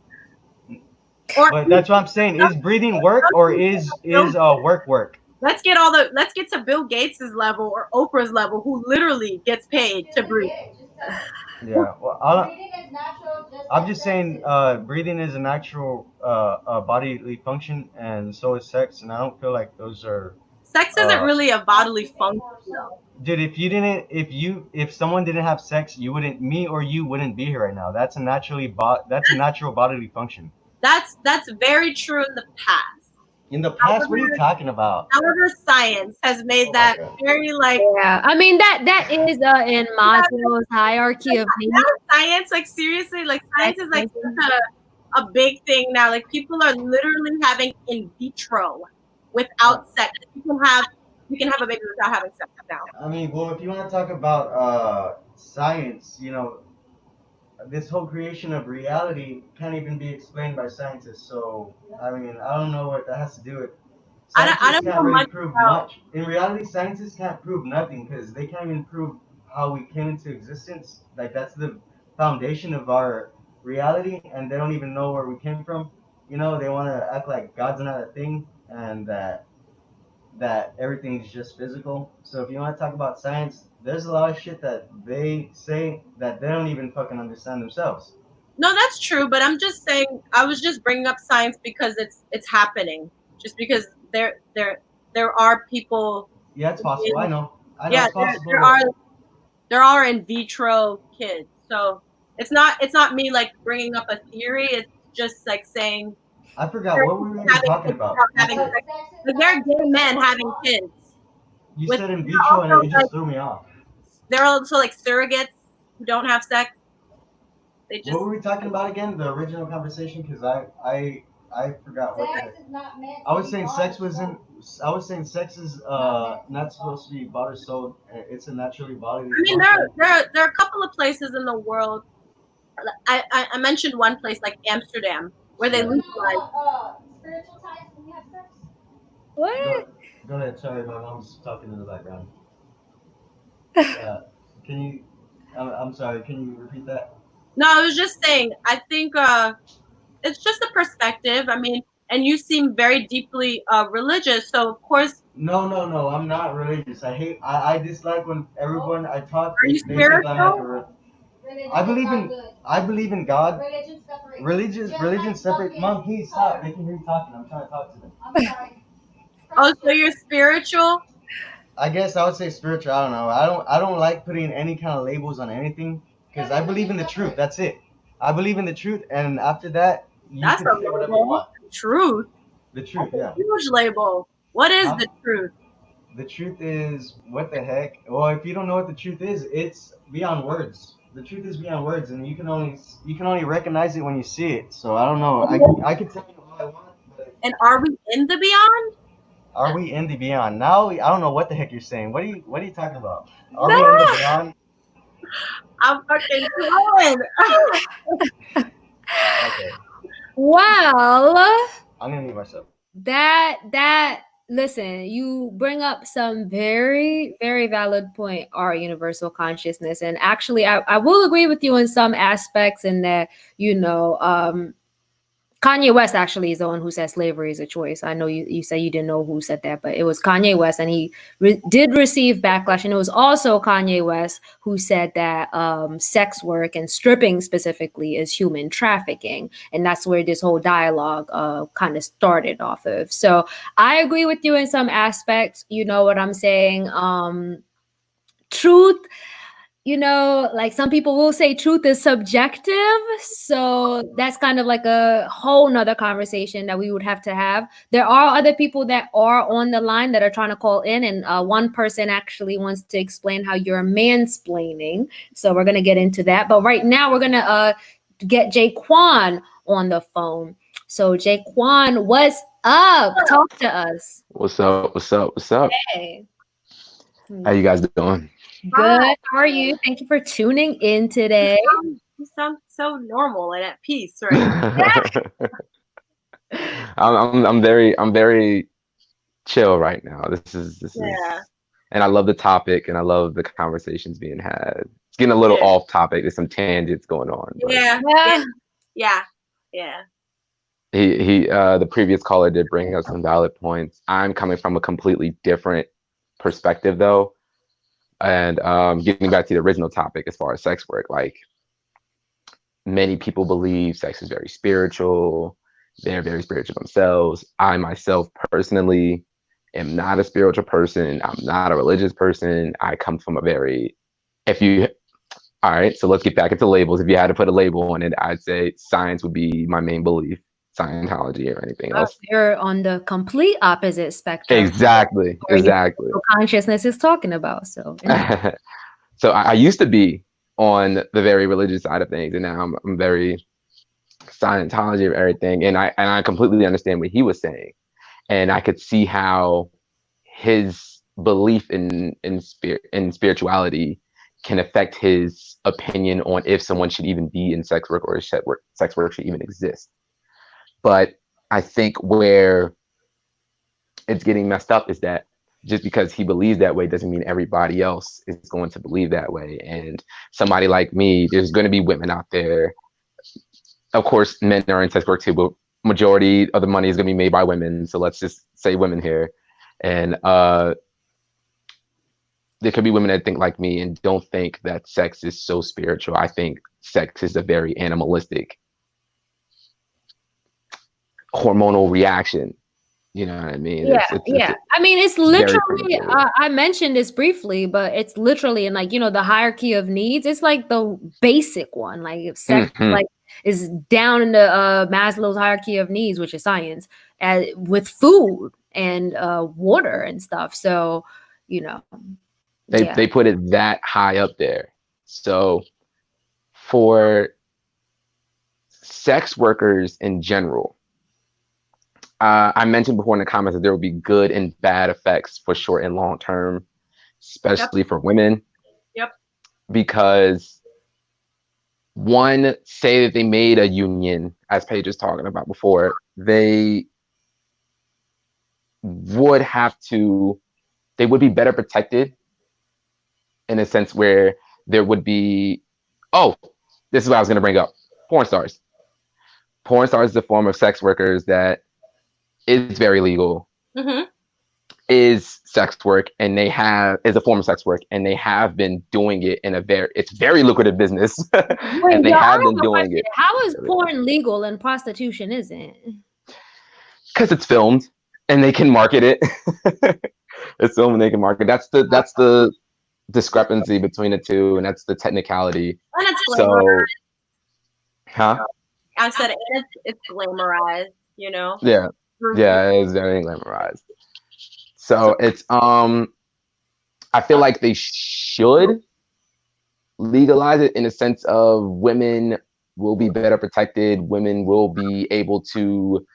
Or But that's what I'm saying. Is breathing work, or is work work? let's get to Bill Gates's level or Oprah's level, who literally gets paid to breathe. Yeah. Well, I'm just saying, breathing is a natural bodily function, and so is sex. And I don't feel like those are. Sex isn't really a bodily function, though. Dude, if someone didn't have sex, me or you wouldn't be here right now. That's a natural bodily function. That's very true in the past. In the past, what are you However, talking about? however, science has made Oh my that god. very like Yeah, I mean that is in Maslow's hierarchy of needs. now science, like seriously, like science is like such a big thing now. Like people are literally having in vitro Uh, without sex. You can have a baby without having sex now. I mean, well, if you want to talk about science, this whole creation of reality can't even be explained by scientists. So, I mean, I don't know what that has to do with. I Scientists don't can't know really much prove about. much. In reality, scientists can't prove nothing because they can't even prove how we came into existence. Like, that's the foundation of our reality, and they don't even know where we came from. They want to act like God's not a thing, and that everything's just physical. So if you want to talk about science, there's a lot of shit that they say that they don't even fucking understand themselves. No, that's true, but I'm just saying. I was just bringing up science because it's happening. Just because there are people. Yeah, it's possible. I In, know. I know yeah, it's possible, there are but there are in vitro kids. So it's not me like bringing up a theory. It's just like saying I forgot there are what we people were even having talking kids about. without having sex. Like there are gay men having kids You with. said in There are vitro, and also it like just threw me off. there are also like surrogates who don't have sex. They What just were we talking about again? The original conversation, because I forgot what the heck. I was saying sex wasn't. I was saying sex is not supposed to be bought or sold. It's a naturally bodily I mean, function. there are a couple of places in the world. I mentioned one place like Amsterdam where they Yeah. legalize. What? Go go ahead. Sorry, my mom's talking in the background. Uh, can you? I'm sorry. Can you repeat that? No, I was just saying. I think it's just a perspective. I mean, and you seem very deeply religious, so of course, No, no, no. I'm not religious. I dislike when everyone I talk, are you they think I'm like spiritual? I believe in I believe in God. Religion separate. Mom, please stop. They can hear you talking. I'm trying to talk to them. Oh, so you're spiritual? I guess I would say spiritual. I don't know. I don't like putting any kind of labels on anything because I believe in the truth. That's it. I believe in the truth, and after that, you That's can a say whatever you label. want. Truth. The That's truth, a yeah. huge label. What is Huh? the truth? The truth is what the heck? Well, if you don't know what the truth is, it's beyond words. The truth is beyond words, and you can only recognize it when you see it. So I don't know. I could tell you all I want, but And are we in the beyond? are we in the beyond? Now I don't know what the heck you're saying. What are you talking about? Are No. we in the beyond? I'm fucking flowing. Okay, Well, I'm gonna mute myself. That listen, you bring up some very, very valid point, our universal consciousness. And actually I will agree with you in some aspects in that, Kanye West actually is the one who said slavery is a choice. I know you said you didn't know who said that, but it was Kanye West, and he did receive backlash. And it was also Kanye West who said that sex work and stripping specifically is human trafficking, and that's where this whole dialogue kind of started off of. So I agree with you in some aspects. You know what I'm saying? Truth, like some people will say truth is subjective. So that's kind of like a whole nother conversation that we would have to have. There are other people that are on the line that are trying to call in. And one person actually wants to explain how you're mansplaining. So we're going to get into that. But right now we're going to get Jaquan on the phone. So Jaquan, what's up? Talk to us. What's up? What's up? What's up? Hey. How you guys doing? Good. How are you? Thank you for tuning in today. You sound so normal and at peace, right? I'm very chill right now. This is and I love the topic and I love the conversations being had. It's getting a little off topic. There's some tangents going on. Yeah. He the previous caller did bring up some valid points. I'm coming from a completely different perspective though. And getting back to the original topic as far as sex work, like many people believe sex is very spiritual. They're very spiritual themselves. I myself personally am not a spiritual person. I'm not a religious person. I come from all right, so let's get back into labels. If you had to put a label on it, I'd say science would be my main belief. Scientology or anything else. You're on the complete opposite spectrum. Exactly. Consciousness is talking about. So so I used to be on the very religious side of things, and now I'm very Scientology of everything. And I completely understand what he was saying, and I could see how his belief in spirituality can affect his opinion on if someone should even be in sex work or if sex work should even exist. But I think where it's getting messed up is that just because he believes that way doesn't mean everybody else is going to believe that way. And somebody like me, there's going to be women out there. Of course, men are in sex work too, but majority of the money is going to be made by women. So let's just say women here. And there could be women that think like me and don't think that sex is so spiritual. I think sex is a very animalistic hormonal reaction. You know what I mean? Yeah. I mean, it's literally, I mentioned this briefly, but it's literally in the hierarchy of needs. It's like the basic one. Like if sex is down in the Maslow's hierarchy of needs, which is science, with food and water and stuff. So, they put it that high up there. So for sex workers in general, I mentioned before in the comments that there will be good and bad effects for short and long term, especially for women. Yep. Because one, say that they made a union, as Paige was talking about before, they would be better protected in a sense where there would be, this is what I was going to bring up, porn stars. Porn stars is a form of sex workers that is very legal, is sex work, and is a form of sex work, and they have been doing it it's very lucrative business. And they have been doing it. How is porn legal and prostitution isn't? Because it's filmed and they can market it. It's filmed and they can market. That's the discrepancy between the two, and that's the technicality. And it's glamorized. I said it's glamorized, Yeah, it's very glamorized. So it's I feel like they should legalize it in a sense of women will be better protected. Women will be able to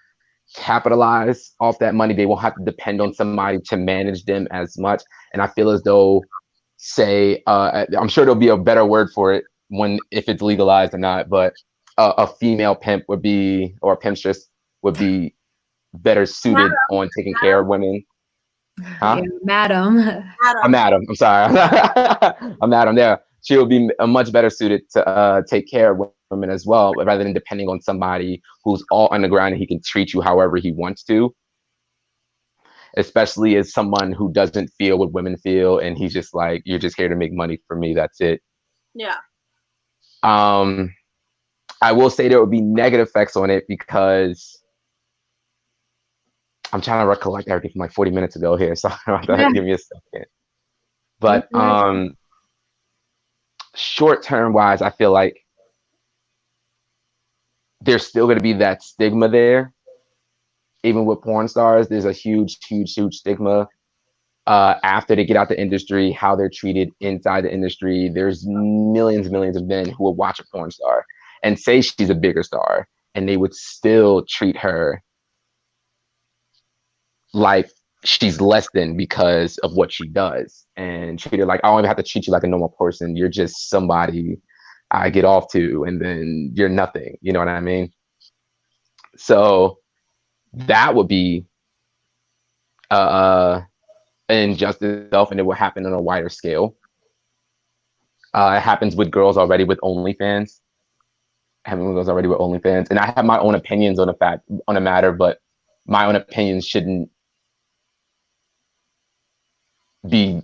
capitalize off that money. They won't have to depend on somebody to manage them as much. And I feel as though, I'm sure there'll be a better word for it if it's legalized or not, but a female pimp or a pimpstress would be better suited on taking care of women. Huh? Yeah, madam. I'm Adam. I'm sorry. I'm Adam. There, she will be much better suited to take care of women as well, rather than depending on somebody who's all underground and he can treat you however he wants to. Especially as someone who doesn't feel what women feel, and he's just like, "You're just here to make money for me. That's it." Yeah. I will say there would be negative effects on it because I'm trying to recollect everything from like 40 minutes ago here. So give me a second. But short term wise, I feel like there's still going to be that stigma there. Even with porn stars, there's a huge stigma after they get out the industry, how they're treated inside the industry. There's millions and millions of men who will watch a porn star and say she's a bigger star, and they would still treat her like she's less than because of what she does, and treat her like, I don't even have to treat you like a normal person. You're just somebody I get off to, and then you're nothing. You know what I mean? So that would be an injustice itself, and it will happen on a wider scale. It happens with girls already with OnlyFans. And I have my own opinions on the matter, but my own opinions shouldn't be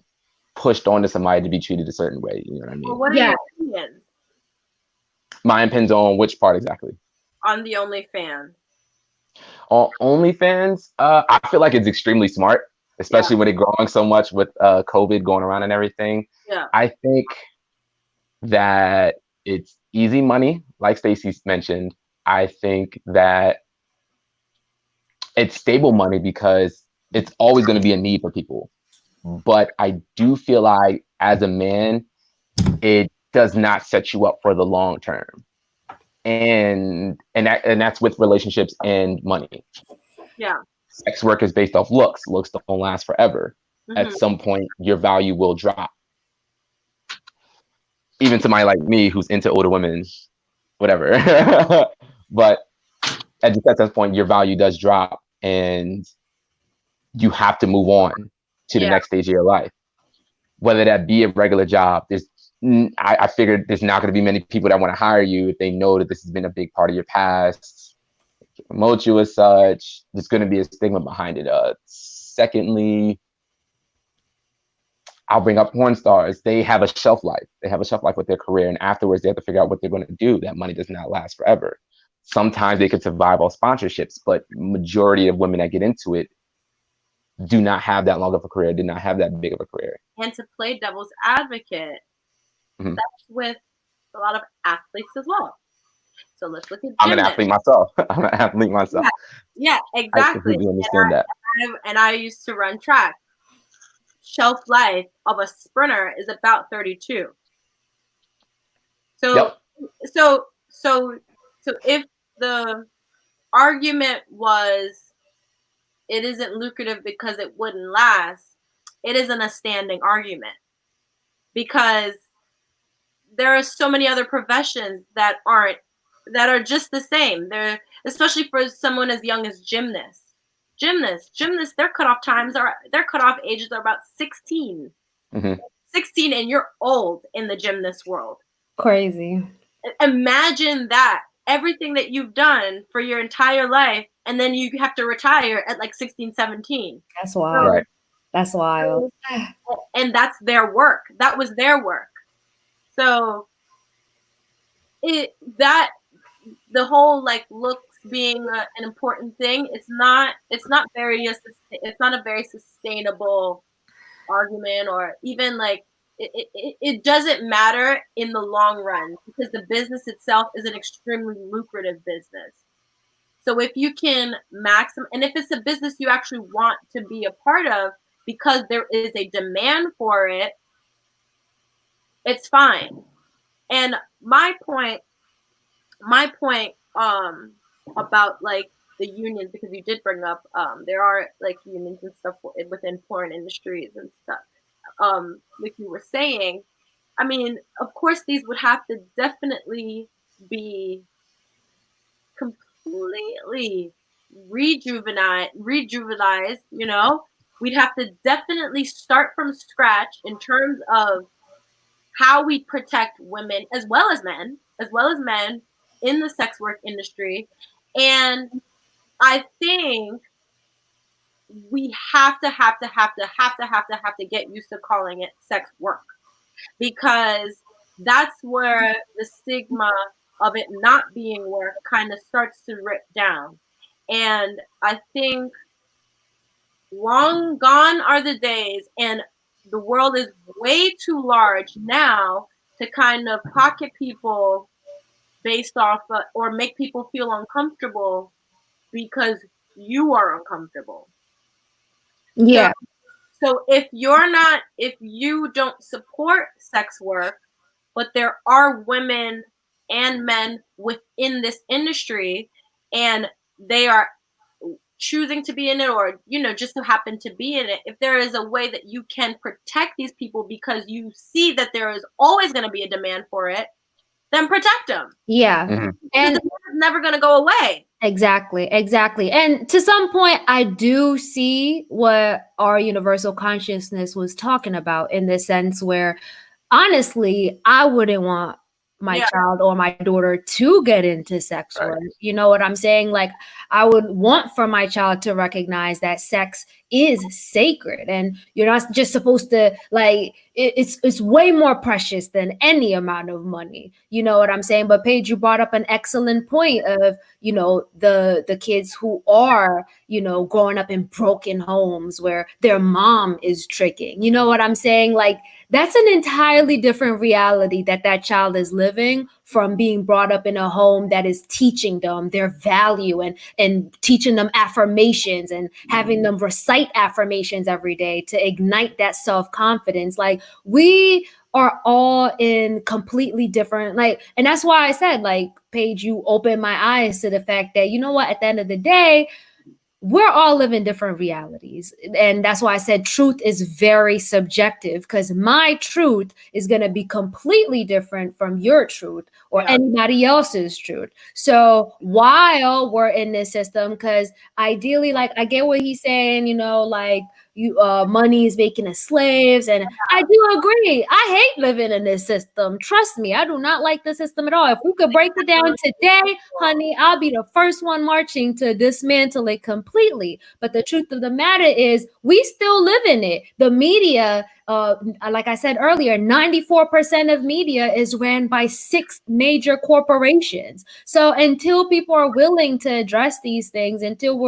pushed onto somebody to be treated a certain way. You know what I mean? Well, what are your opinions? My opinions on which part exactly? On the OnlyFans. On OnlyFans, I feel like it's extremely smart, especially when it's growing so much with COVID going around and everything. Yeah. I think that it's easy money, like Stacey mentioned. I think that it's stable money because it's always going to be a need for people. But I do feel like as a man, it does not set you up for the long term. And that's with relationships and money. Yeah. Sex work is based off looks. Looks don't last forever. Mm-hmm. At some point, your value will drop. Even somebody like me who's into older women, whatever. But at that point, your value does drop, and you have to move on to the next stage of your life. Whether that be a regular job, I figured there's not going to be many people that want to hire you if they know that this has been a big part of your past, promote you as such. There's going to be a stigma behind it. Secondly, I'll bring up porn stars. They have a shelf life. They have a shelf life with their career, and afterwards they have to figure out what they're going to do. That money does not last forever. Sometimes they could survive off sponsorships, but majority of women that get into it do not have that long of a career, did not have that big of a career. And to play devil's advocate, that's with a lot of athletes as well. So let's look at gymnasts. I'm an athlete myself. Yeah, exactly. I completely understand that. And I used to run track. Shelf life of a sprinter is about 32. So if the argument was it isn't lucrative because it wouldn't last, it isn't a standing argument, because there are so many other professions that are just the same. They're, especially for someone as young as gymnasts, their cutoff ages are about 16. 16, and you're old in the gymnast world. Crazy. Imagine that. Everything that you've done for your entire life, and then you have to retire at like 16, 17. That's wild. Right. That's wild. And that's their work. That was their work. So the whole like looks being an important thing, it's not a very sustainable argument, or even like it doesn't matter in the long run, because the business itself is an extremely lucrative business. So if you can and if it's a business you actually want to be a part of because there is a demand for it, it's fine. And my point about like the unions, because you did bring up there are like unions and stuff within porn industries and stuff. Like you were saying, I mean, of course these would have to definitely be completely rejuvenized, you know, we'd have to definitely start from scratch in terms of how we protect women as well as men in the sex work industry. And I think we have to get used to calling it sex work, because that's where the stigma of it not being work kind of starts to rip down. And I think long gone are the days, and the world is way too large now to kind of pocket people based off or make people feel uncomfortable because you are uncomfortable. Yeah. So if you don't support sex work, but there are women and men within this industry and they are choosing to be in it, or, you know, just so happen to be in it, if there is a way that you can protect these people because you see that there is always going to be a demand for it, then protect them. Yeah. Mhm. And the demand is never going to go away. Exactly. And to some point, I do see what our universal consciousness was talking about, in the sense where, honestly, I wouldn't want my Yeah. child or my daughter to get into sex Right. work. You know what I'm saying? Like, I would want for my child to recognize that sex is sacred, and you're not just supposed to, like, it's way more precious than any amount of money. You know what I'm saying? But Paige, you brought up an excellent point of, you know, the kids who are, you know, growing up in broken homes where their mom is tricking. You know what I'm saying? Like, that's an entirely different reality that child is living from being brought up in a home that is teaching them their value and teaching them affirmations and having them recite affirmations every day to ignite that self-confidence. Like, we are all in completely different, like, and that's why I said, like, Paige, you opened my eyes to the fact that, you know what, at the end of the day, we're all living different realities. And that's why I said truth is very subjective, because my truth is going to be completely different from your truth or anybody else's truth. So while we're in this system, because ideally, like, I get what he's saying, you know, like, you money is making us slaves, and I do agree. I hate living in this system. Trust me, I do not like the system at all. If we could break it down today, honey, I'll be the first one marching to dismantle it completely. But the truth of the matter is, we still live in it. The media, like I said earlier, 94% of media is ran by 6 major corporations. So until people are willing to address these things, until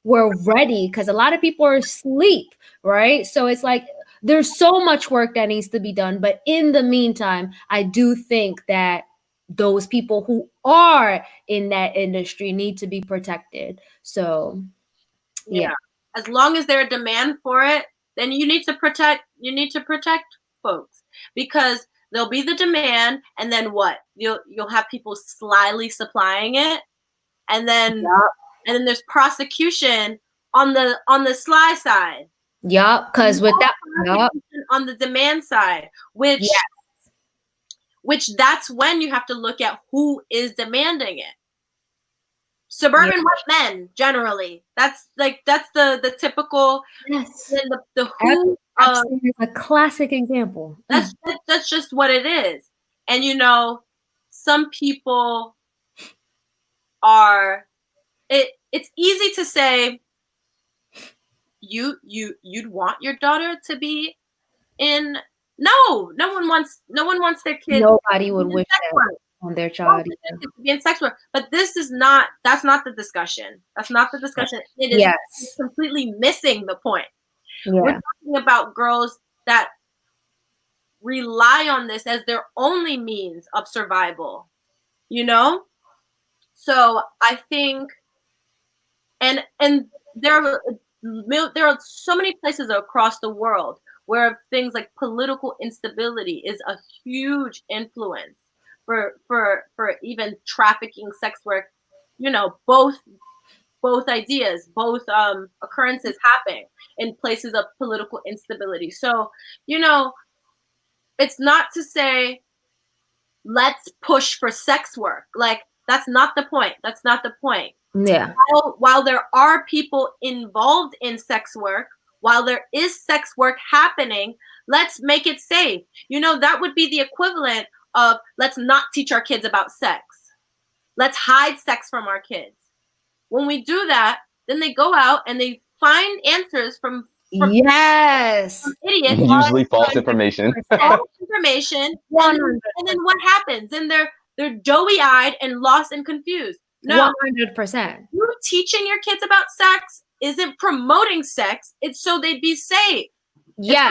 we're ready, because a lot of people are asleep, right? So it's like, there's so much work that needs to be done. But in the meantime, I do think that those people who are in that industry need to be protected. So yeah. As long as there's a demand for it, then you need to protect folks, because there'll be the demand, and then what? You'll have people slyly supplying it, and then there's prosecution on the sly side. Yup, because with that, on the demand side, which that's when you have to look at who is demanding it. Suburban white men, generally. That's the typical. Yes. The who is a classic example. That's just what it is. And, you know, some people are. It's easy to say you'd want your daughter to be in. No one wants their kid. Nobody would wish that on their child. To be in sex work, but that's not the discussion. That's not the discussion. It is completely missing the point. We're talking about girls that rely on this as their only means of survival, you know? So I think, and there are so many places across the world where things like political instability is a huge influence for even trafficking, sex work, you know, both ideas, both occurrences happening in places of political instability. So, you know, it's not to say let's push for sex work. Like, that's not the point. Yeah. While there are people involved in sex work, while there is sex work happening, let's make it safe. That would be the equivalent of let's not teach our kids about sex. Let's hide sex from our kids. When we do that, then they go out and they find answers from Yes. idiots. Usually false information. False information. And then what happens? Then they're doughy-eyed and lost and confused. No. 100%. You teaching your kids about sex isn't promoting sex. It's so they'd be safe. Yeah.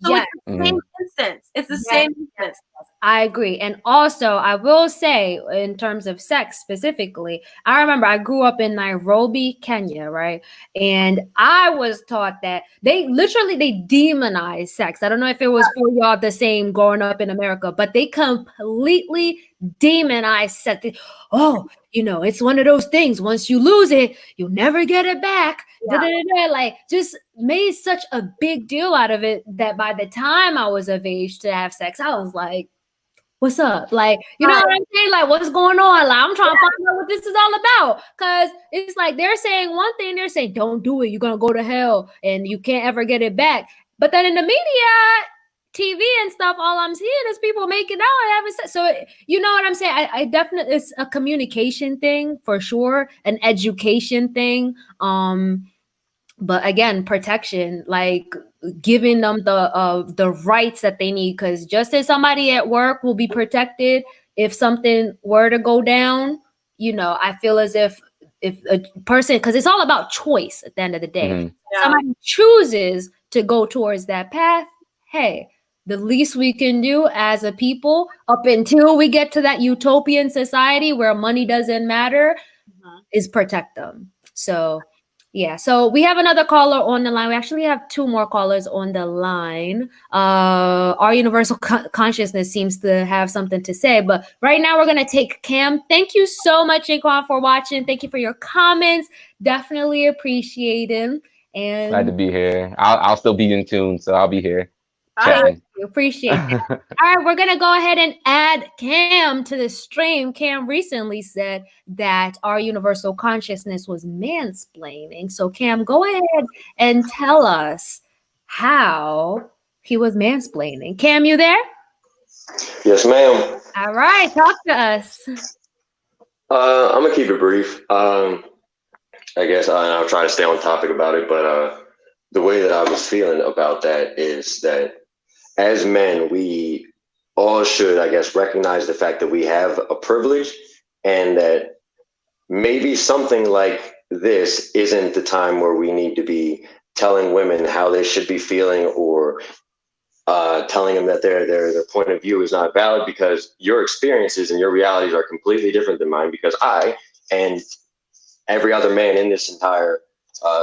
So it's the same instance. It's the same instance. I agree. And also, I will say, in terms of sex specifically, I remember I grew up in Nairobi, Kenya, right? And I was taught that they demonize sex. I don't know if it was for y'all the same growing up in America, but they completely demonize sex. Oh, it's one of those things. Once you lose it, you'll never get it back. Yeah. Like, just made such a big deal out of it that by the time I was of age to have sex, I was like, what's up? Like, you know what I'm saying? Like, what's going on? Like, I'm trying to find out what this is all about. Because it's like they're saying one thing, they're saying, don't do it. You're going to go to hell and you can't ever get it back. But then in the media, TV and stuff, all I'm seeing is people making out and having sex. So, you know what I'm saying? I definitely, it's a communication thing for sure, an education thing. But again, protection, like giving them the rights that they need, because just as somebody at work will be protected if something were to go down, I feel as if a person, because it's all about choice at the end of the day, somebody chooses to go towards that path, hey, the least we can do as a people up until we get to that utopian society where money doesn't matter is protect them. So yeah, so we have another caller on the line. We actually have two more callers on the line. Our universal consciousness seems to have something to say, but right now we're going to take Cam. Thank you so much, Jaquan, for watching. Thank you for your comments. Definitely appreciate them. And glad to be here. I'll still be in tune, so I'll be here. Appreciate it. All right, we're going to go ahead and add Cam to the stream. Cam recently said that our universal consciousness was mansplaining. So Cam, go ahead and tell us how he was mansplaining. Cam, you there? Yes, ma'am. All right, talk to us. I'm going to keep it brief. I guess I'll try to stay on topic about it, but the way that I was feeling about that is that as men, we all should, I guess, recognize the fact that we have a privilege, and that maybe something like this isn't the time where we need to be telling women how they should be feeling, or telling them that their point of view is not valid, because your experiences and your realities are completely different than mine, because I and every other man in this entire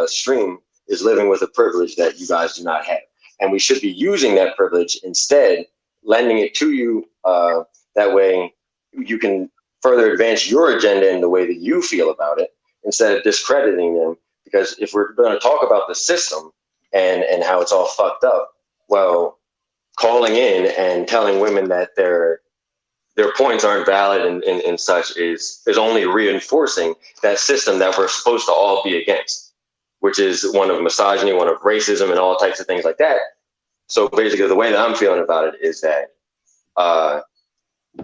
stream is living with a privilege that you guys do not have. And we should be using that privilege instead, lending it to you. That way you can further advance your agenda in the way that you feel about it, instead of discrediting them. Because if we're going to talk about the system and how it's all fucked up, well, calling in and telling women that their points aren't valid and such is only reinforcing that system that we're supposed to all be against, which is one of misogyny, one of racism, and all types of things like that. So basically, the way that I'm feeling about it is that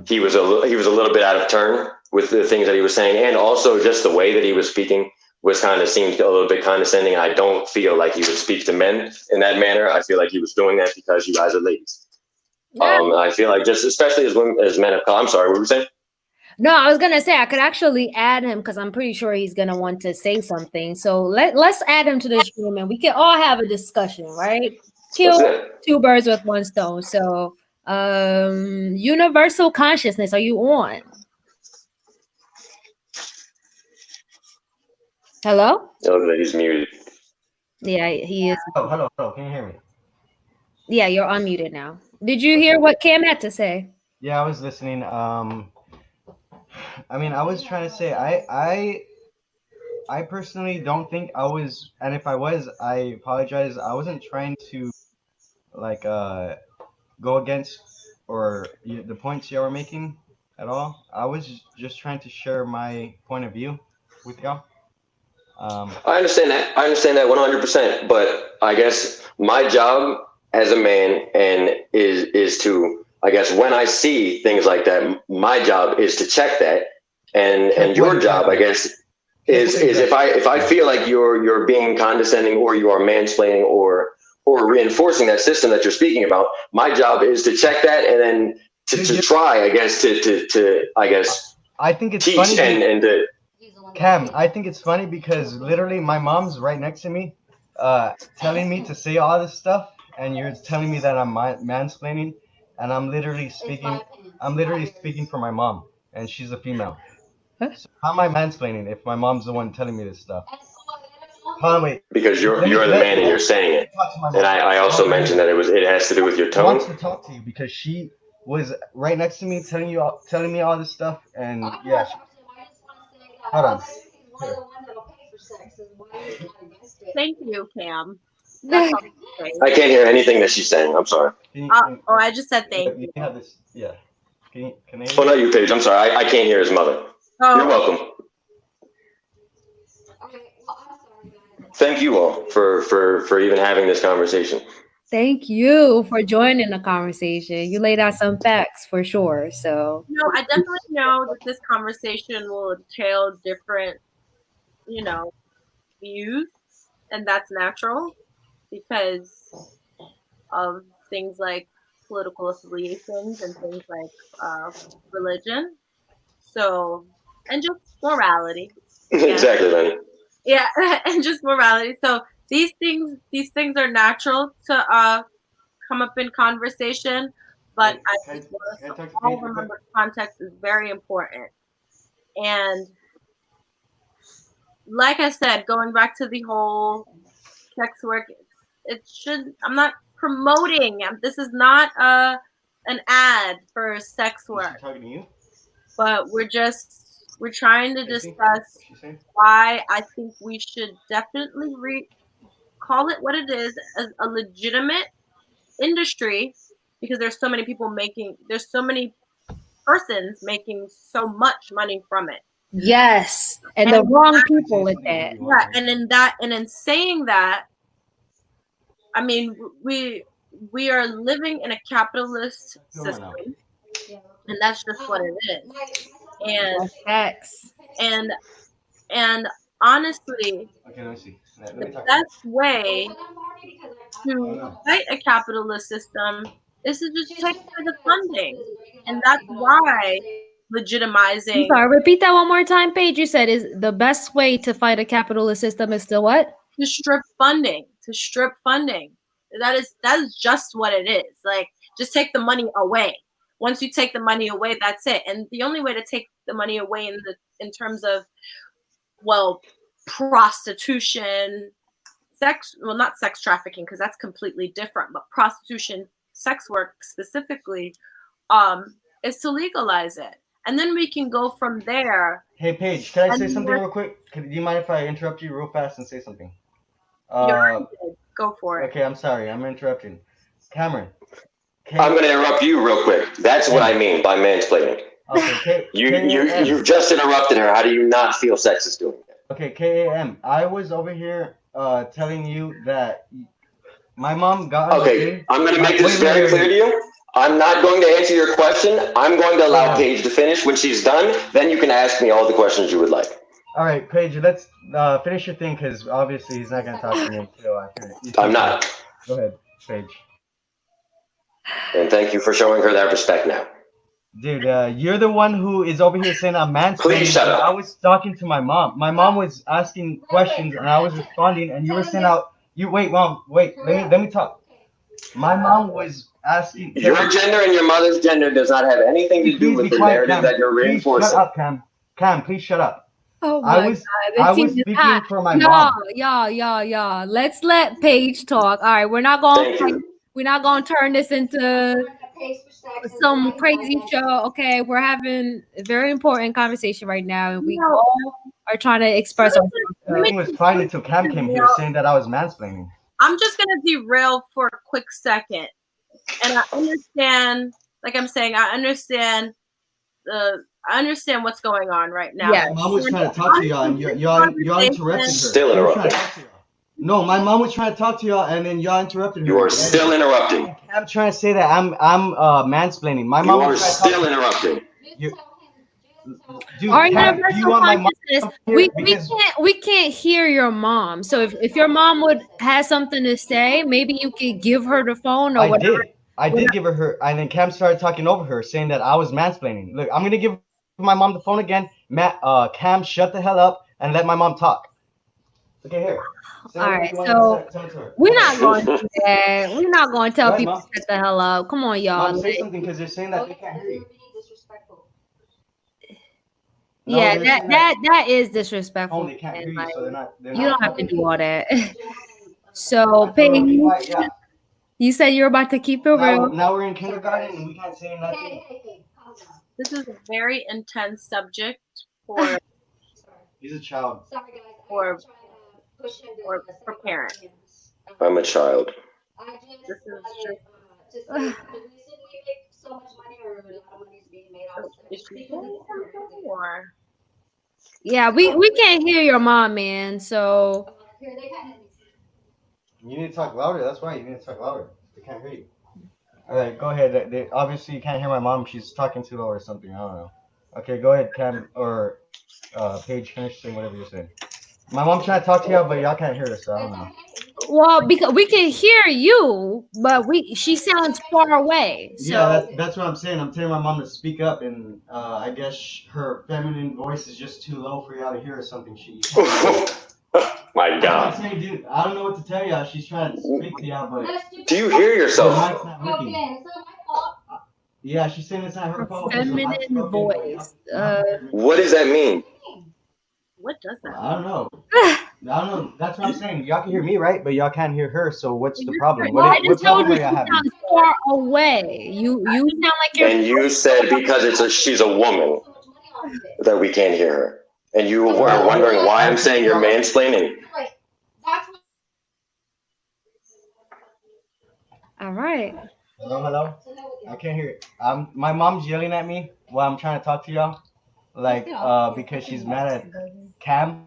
he was a little bit out of turn with the things that he was saying, and also just the way that he was speaking was kind of seemed a little bit condescending. I don't feel like he would speak to men in that manner. I feel like he was doing that because you guys are ladies. I feel like, just especially as women, as men of color. I'm sorry, what were you saying? No, I was gonna say I could actually add him because I'm pretty sure he's gonna want to say something. So let's add him to this room and we can all have a discussion, right? Kill two birds with one stone. So universal consciousness, are you on? Hello? Oh, he's muted. Yeah, he is. Hello. Can you hear me? Yeah, you're unmuted now. Did you hear what Cam had to say? Yeah, I was listening. I mean, I was trying to say, I personally don't think I was, and if I was, I apologize. I wasn't trying to like go against or the points you were making at all. I was just trying to share my point of view. with y'all. I understand that. I understand that 100%. But I guess my job as a man and is to, I guess, when I see things like that, my job is to check that, and your job, I guess, is if I feel like you're being condescending or you are mansplaining or reinforcing that system that you're speaking about, my job is to check that and then to try, I guess, to I guess I think it's teach funny and to. Cam, I think it's funny because literally my mom's right next to me, telling me to say all this stuff, and you're telling me that I'm mansplaining, and I'm literally speaking. I'm literally speaking for my mom, and she's a female. So how am I mansplaining if my mom's the one telling me this stuff? Hold on, wait. Because you're the man and you're saying it. And I also mentioned that it has to do with your I want tone. to talk to you because she was right next to me telling me all this stuff, and yeah. Hold on. Here. Thank you, Cam. That's all I'm saying. I can't hear anything that she's saying. I'm sorry. I just said thank you. You have this, yeah. Can you hear Oh, not you, Paige. I'm sorry. I can't hear his mother. Oh, You're welcome. Thank you all for even having this conversation. Thank you for joining the conversation. You laid out some facts for sure. So no, I definitely know that this conversation will entail different, views, and that's natural because of things like political affiliations and things like religion. So, and just morality. Exactly, Lenny. Yeah, and just morality. So these things are natural to come up in conversation, but I just want to all remember context is very important. And like I said, going back to the whole sex work, I'm not promoting. This is not an ad for sex work. talking to you? But we're trying to discuss why I think we should definitely call it what it is, as a legitimate industry, because there's so many persons making so much money from it. yes, and the wrong people with that. Yeah, and in saying that, I mean, we are living in a capitalist system, and that's just what it is. And facts. And honestly, the best way to fight a capitalist system is to just take away the funding, and that's why I'm legitimizing. sorry, repeat that one more time, Paige. You said is the best way to fight a capitalist system is to what? To strip funding. That is just what it is. Like, just take the money away. Once you take the money away, that's it. And the only way to take the money away in terms of, well, prostitution, not sex trafficking, because that's completely different, but prostitution, sex work specifically, is to legalize it. And then we can go from there. Hey, Paige, can I say something real quick? Do you mind if I interrupt you real fast and say something? Go for it. Okay, I'm sorry. I'm interrupting. Cameron. I'm going to interrupt you real quick. That's what I mean by mansplaining. Okay, you've just interrupted her. How do you not feel sexist doing that? Okay, KAM. I was over here telling you that my mom got. Okay, I'm going to make this very clear to you. I'm not going to answer your question. I'm going to allow Paige to finish. When she's done, then you can ask me all the questions you would like. All right, Paige, let's finish your thing, because obviously he's not going to talk to me until after. I'm not. Go ahead, Paige. And thank you for showing her that respect now. Dude, you're the one who is over here saying I'm mansplaining. Please shut up. I was talking to my mom. My mom was asking questions, and I was responding, and you were saying out. Wait, Mom, wait. Let me talk. My mom was asking. Your gender and your mother's gender does not have anything to do with the narrative that you're reinforcing. Shut up, Cam. Cam, please shut up. Oh my God. I was speaking for my mom. Y'all. Let's let Paige talk. All right, we're not going to turn this into some crazy show. Okay, we're having a very important conversation right now, and we all are trying to express ourselves. Everything was fine until Cam came here saying that I was mansplaining. I'm just gonna derail for a quick second, and I understand. Like I'm saying, I understand the I understand what's going on right now. Yeah. My mom was trying to talk to y'all, and y'all interrupted her. Still She was trying interrupting. to talk to y'all. No, my mom was trying to talk to y'all, and then y'all interrupted her. You are still interrupting. I'm trying to say that I'm mansplaining. My You mom are was trying to talk still to interrupting. you. Dude, Our Cam, do you universal want my mom consciousness, here? Because we can't hear your mom. So if your mom would have something to say, maybe you could give her the phone or whatever. I did give her, and then Cam started talking over her, saying that I was mansplaining. Look, I'm gonna give my mom the phone again. Cam, shut the hell up and let my mom talk. Look at here. All right, so we're not going to do that. We're not going to tell people to shut the hell up. Come on, y'all. Mom, say something because they're saying that they can't hear you. Yeah, that is disrespectful. They can't hear you, Like, so they're not. you don't have to do all that. So, Paige, you said you're about to keep it real. Now we're in kindergarten and we can't say nothing. This is a very intense subject for He's a child. for parents. I'm a child. This is just. Is she saying something or? Yeah, we can't hear your mom, man. So You need to talk louder. That's why you need to talk louder. They can't hear you. All right, go ahead. Obviously you can't hear my mom. She's talking too low or something. I don't know. Okay, go ahead, Cam or Paige. Finish saying whatever you're saying. My mom's trying to talk to y'all, but y'all can't hear her, so I don't know. well, because we can hear you, but she sounds far away. So Yeah, that's what I'm saying. I'm telling my mom to speak up, and I guess her feminine voice is just too low for y'all to hear or something. My I'm God. saying, dude, I don't know what to tell y'all. She's trying to speak to y'all, but Do you hear her yourself? mic's not working. Yeah, she's saying it's not her fault. feminine voice. What does that mean? What does that? I don't know. That's what I'm saying. Y'all can hear me, right? But y'all can't hear her. So what's the problem? Well, I What just told problem you are she y'all having? sounds far away. You sound like you're. And you said because she's a woman that we can't hear her. And you were wondering why I'm saying you're mansplaining. All right. Hello. I can't hear it. My mom's yelling at me while I'm trying to talk to y'all, like because she's mad at Cam.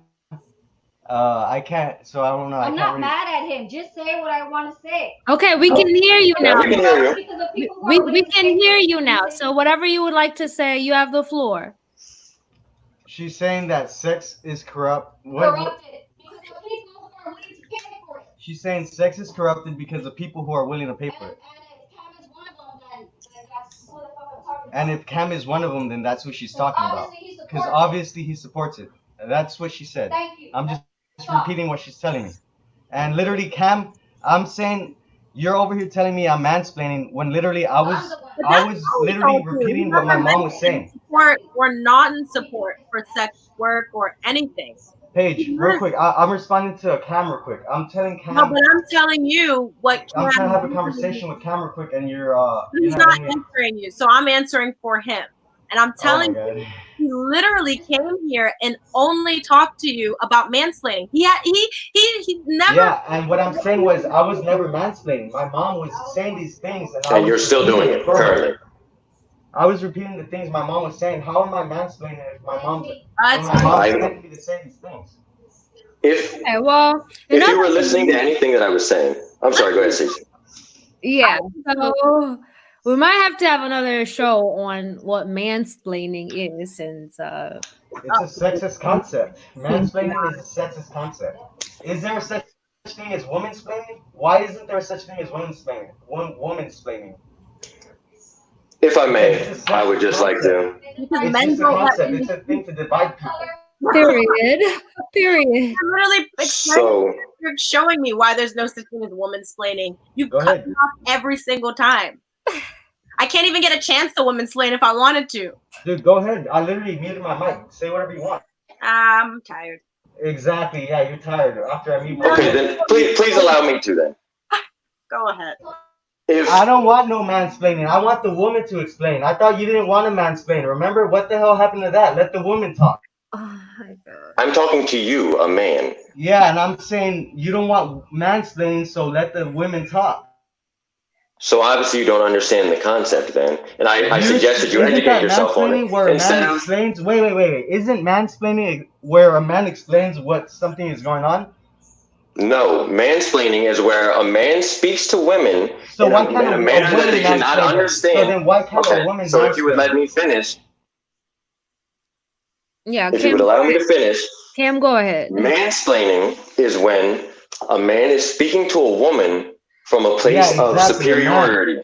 I can't. So I don't know. I'm not mad at him. Just say what I want to say. Okay, we can hear you now. Yeah, we can hear you. We can hear you now. So whatever you would like to say, you have the floor. She's saying that sex is corrupt. She's saying sex is corrupted because of people who are willing to pay for it. And if Cam is one of them, then that's who she's talking about. Because obviously he supports it. That's what she said. I'm just repeating what she's telling me. And literally, Cam, I'm saying you're over here telling me I'm mansplaining when literally I was literally repeating what my mom was saying. Support or not in support for sex work or anything. Paige, real quick, I'm responding to Cam real quick. I'm telling Cam. No, but I'm telling you what. I'm trying to have a conversation with Cam real quick, and you're. He's not answering you, so I'm answering for him, and I'm telling you, he literally came here and only talked to you about mansplaining. He never. Yeah, and what I'm saying was I was never mansplaining. My mom was saying these things, and you're still doing it currently. I was repeating the things my mom was saying. How am I mansplaining if my mom's telling me to say these things? If you were listening to anything that I was saying, I'm sorry. Go ahead, Stacey. Yeah. So we might have to have another show on what mansplaining is, since it's a sexist concept. Mansplaining is a sexist concept. Is there a such thing as womansplaining? Why isn't there such thing as womansplaining? Womansplaining. If I may, I would just like to. It's just a concept. It's a thing to divide people. Period. Literally, you're showing me why there's no such thing as womansplaining. You cut me off every single time. I can't even get a chance to womansplain if I wanted to. Dude, go ahead. I literally muted my mic. Say whatever you want. I'm tired. Exactly. Yeah, you're tired. After I mute my Okay, then please allow me to then. Go ahead. I don't want no mansplaining. I want the woman to explain. I thought you didn't want a mansplain. Remember? What the hell happened to that? Let the woman talk. Oh my God. I'm talking to you, a man. Yeah, and I'm saying you don't want mansplaining, so let the women talk. So obviously you don't understand the concept then. And I suggested you Isn't educate that yourself on mansplaining it where a instead man of explains? Wait. Isn't mansplaining where a man explains what something is going on? no, mansplaining is where a man speaks to women So in why can't a a manner that woman they cannot mansplain then? So understand. then why can't a Okay, woman so if you would let mansplain? me finish, Yeah, if you would allow me to finish, Cam, go ahead. mansplaining is when a man is speaking to a woman from a place Yeah, of exactly. A man. superiority.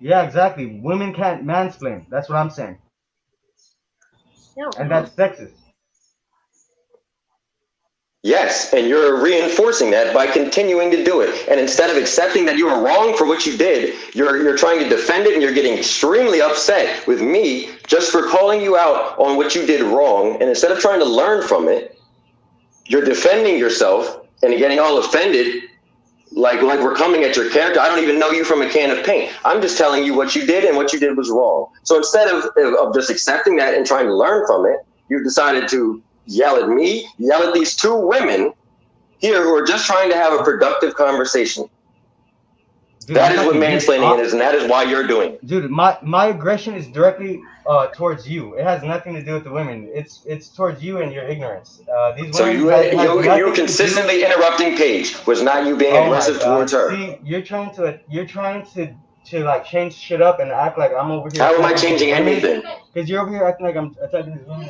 Yeah, exactly. Women can't mansplain. That's what I'm saying. No. And that's sexist. Yes, and you're reinforcing that by continuing to do it. And instead of accepting that you were wrong for what you did, you're trying to defend it, and you're getting extremely upset with me just for calling you out on what you did wrong. And instead of trying to learn from it, you're defending yourself and getting all offended like we're coming at your character. I don't even know you from a can of paint. I'm just telling you what you did, and what you did was wrong. So instead of just accepting that and trying to learn from it, you've decided to yell at me, yell at these two women here who are just trying to have a productive conversation. Dude, That I'm is what talking, mansplaining is, and that is why you're doing it. dude, my aggression is directly towards you. It has nothing to do with the women. It's towards you and your ignorance. These So women has you nothing to do. consistently interrupting Paige was not you being Oh my aggressive God. towards her. See, you're trying to like change shit up and act like I'm over here. How am I attacking these changing women. anything? Because you're over here acting like I'm attacking these women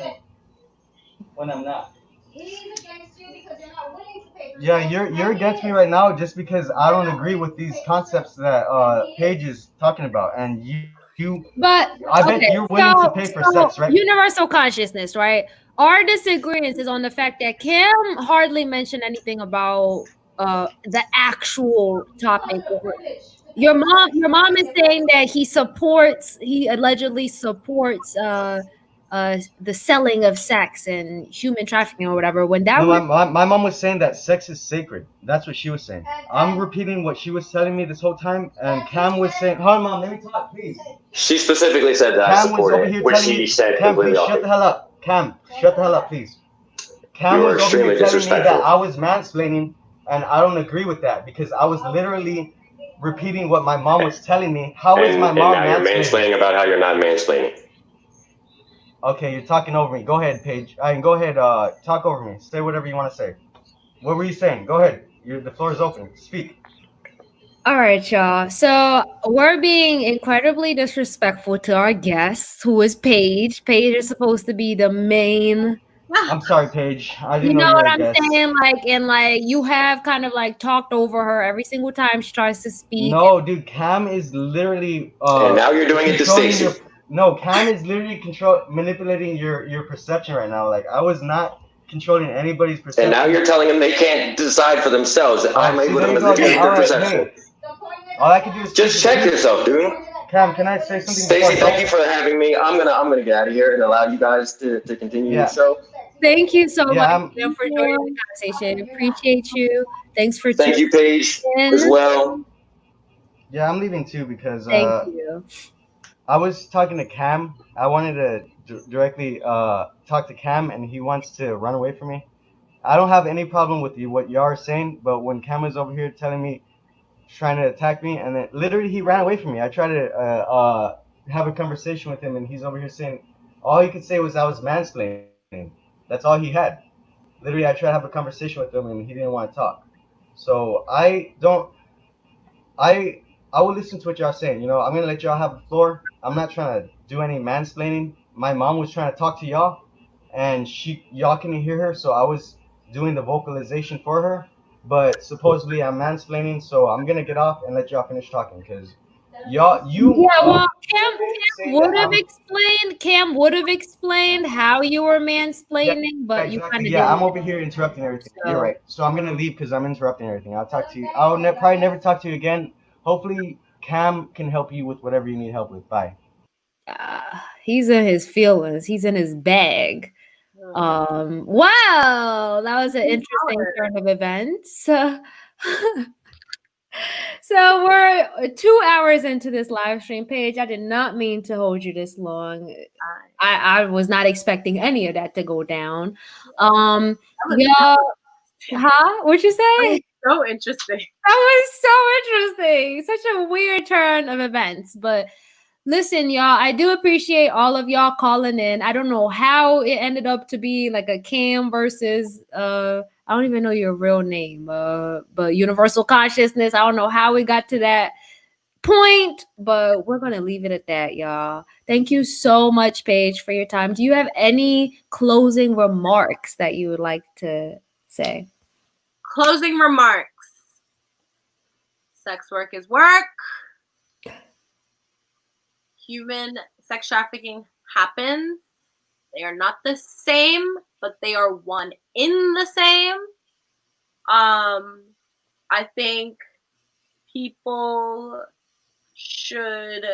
when I'm not. He's against you because you're not willing to pay for Yeah, sex. you're against me right now just because I don't agree with these concepts that Paige is talking about, and you But I bet okay, you're willing to pay for sex, right? universal consciousness, right? Our disagreement is on the fact that Kim hardly mentioned anything about the actual topic. Your mom is saying that he allegedly supports the selling of sex and human trafficking or whatever. When that No, was my mom was saying that sex is sacred. That's what she was saying. I'm repeating what she was telling me this whole time, and Cam was saying, "Hold on, mom, let me talk, please." She specifically said that I Cam was support over it, here which telling she me, said "Cam, completely please off. shut the hell up." Cam, shut the hell up, please. Cam You are was over here extremely telling me that disrespectful. I was mansplaining, and I don't agree with that because I was literally repeating what my mom was telling me. How is my And mom now you're mansplaining? mansplaining about how you're not mansplaining. Okay, you're talking over me. Go ahead, Paige. Go ahead. Talk over me. Say whatever you want to say. What were you saying? Go ahead. The floor is open. Speak. all right, y'all. So we're being incredibly disrespectful to our guest, who is Paige. Paige is supposed to be the main. I'm sorry, Paige. I You didn't know know you were what a I'm guest. saying? Like you have kind of like talked over her every single time she tries to speak. No, dude. Cam is literally. And now you're doing it to controlling Stacy. No, Cam is literally manipulating your perception right now. Like I was not controlling anybody's perception. And now you're telling them they can't decide for themselves. I'm able to manipulate their perception. All I can do is Just check yourself, dude. Cam, can I say something? Stacy, thank you for having me. I'm gonna get out of here and allow you guys to continue your show. Thank you so Yeah, much Kim, for joining the conversation. Appreciate you. Thanks for Thank you, tuning Paige, in. as well. Yeah, I'm leaving too because Thank you. I was talking to Cam. I wanted to directly talk to Cam, and he wants to run away from me. I don't have any problem with what you are saying, but when Cam was over here telling me, trying to attack me, and then literally he ran away from me. I tried to have a conversation with him, and he's over here saying all he could say was I was mansplaining. That's all he had. Literally, I tried to have a conversation with him, and he didn't want to talk. So I don't. I will listen to what y'all saying. You know, I'm gonna let y'all have the floor. I'm not trying to do any mansplaining. My mom was trying to talk to y'all, and y'all couldn't hear her, so I was doing the vocalization for her. But supposedly I'm mansplaining, so I'm gonna get off and let y'all finish talking, because Cam would have explained how you were mansplaining, but you kind of didn't. I'm over here interrupting everything. You're right. So I'm gonna leave because I'm interrupting everything. I'll talk to you. I'll probably never talk to you again. Hopefully, Cam can help you with whatever you need help with. Bye. He's in his feelings. He's in his bag. Wow, that was an interesting turn of events. So we're 2 hours into this live stream. Paige, I did not mean to hold you this long. I was not expecting any of that to go down. Y'all, huh? What'd you say? So interesting. That was so interesting. Such a weird turn of events. But listen, y'all, I do appreciate all of y'all calling in. I don't know how it ended up to be like a Cam versus I don't even know your real name, but Universal Consciousness. I don't know how we got to that point, but we're gonna leave it at that, y'all. Thank you so much, Paige, for your time. Do you have any closing remarks that you would like to say? Closing remarks. Sex work is work. Human sex trafficking happens. They are not the same, but they are one in the same. I think people should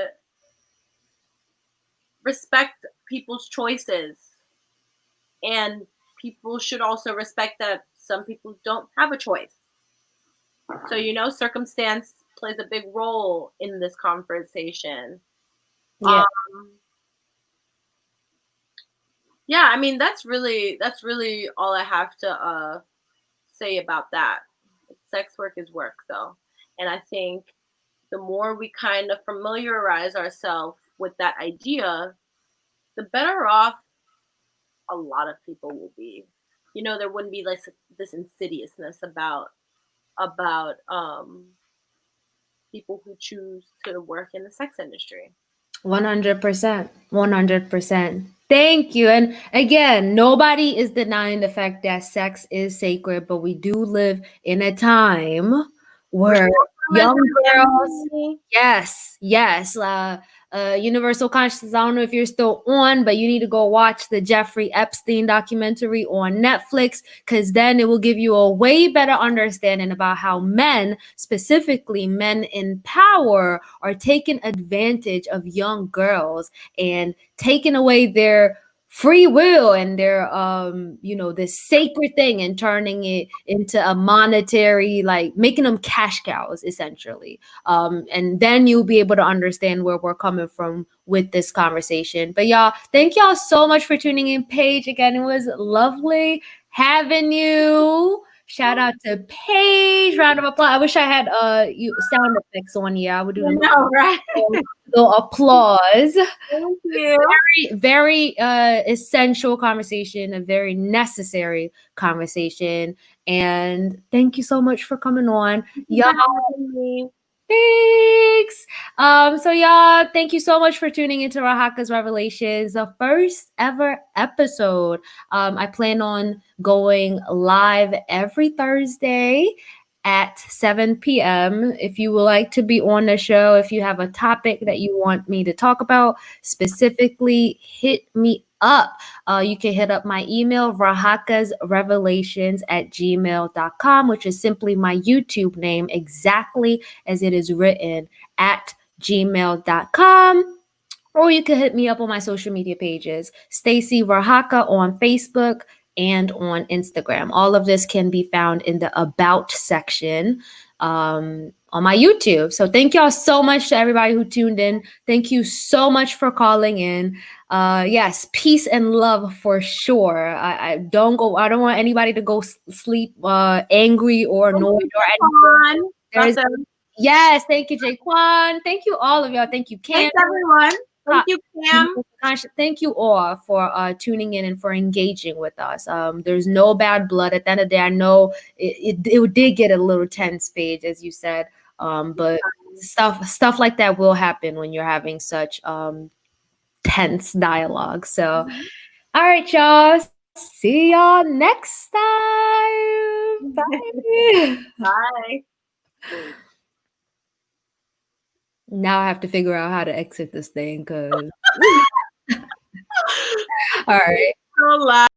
respect people's choices, and people should also respect that some people don't have a choice. So, circumstance plays a big role in this conversation. Yeah. Yeah, I mean that's really all I have to say about that. Sex work is work, though, and I think the more we kind of familiarize ourselves with that idea, the better off a lot of people will be. There wouldn't be like this insidiousness about people who choose to work in the sex industry. 100%. 100%. Thank you. And again, nobody is denying the fact that sex is sacred, but we do live in a time where young girls, yes, Universal Consciousness. I don't know if you're still on, but you need to go watch the Jeffrey Epstein documentary on Netflix, because then it will give you a way better understanding about how men, specifically men in power, are taking advantage of young girls and taking away their free will and their this sacred thing and turning it into a monetary, like making them cash cows essentially. And then you'll be able to understand where we're coming from with this conversation. But y'all, thank y'all so much for tuning in. Paige, again, it was lovely having you. Shout out to Paige. Round of applause. I wish I had you sound effects on here. I would do Right? little applause. Thank you. Very essential conversation, a very necessary conversation. And thank you so much for coming on. Y'all, thanks. So y'all, thank you so much for tuning into Rahaka's Revelations, the first ever episode. I plan on going live every Thursday at 7 p.m. If you would like to be on the show, if you have a topic that you want me to talk about specifically, hit me up. You can hit up my email, rahakasrevelations@gmail.com, which is simply my YouTube name, exactly as it is written, at gmail.com. Or you can hit me up on my social media pages, Stacy Rahaka on Facebook and on Instagram. All of this can be found in the About section on my YouTube. So thank y'all so much to everybody who tuned in. Thank you so much for calling in. Yes, peace and love for sure. I don't want anybody to go sleep angry or annoyed or anything. Yes, thank you, Jaquan. Thank you, all of y'all. Thank you, Cam. Thanks, everyone. Thank you, Cam. Thank you all for tuning in and for engaging with us. There's no bad blood. At the end of the day, I know it did get a little tense, Paige, as you said. But stuff like that will happen when you're having such tense dialogue. So, all right, y'all. See y'all next time. Bye. Bye. Now I have to figure out how to exit this thing because. All right. So loud.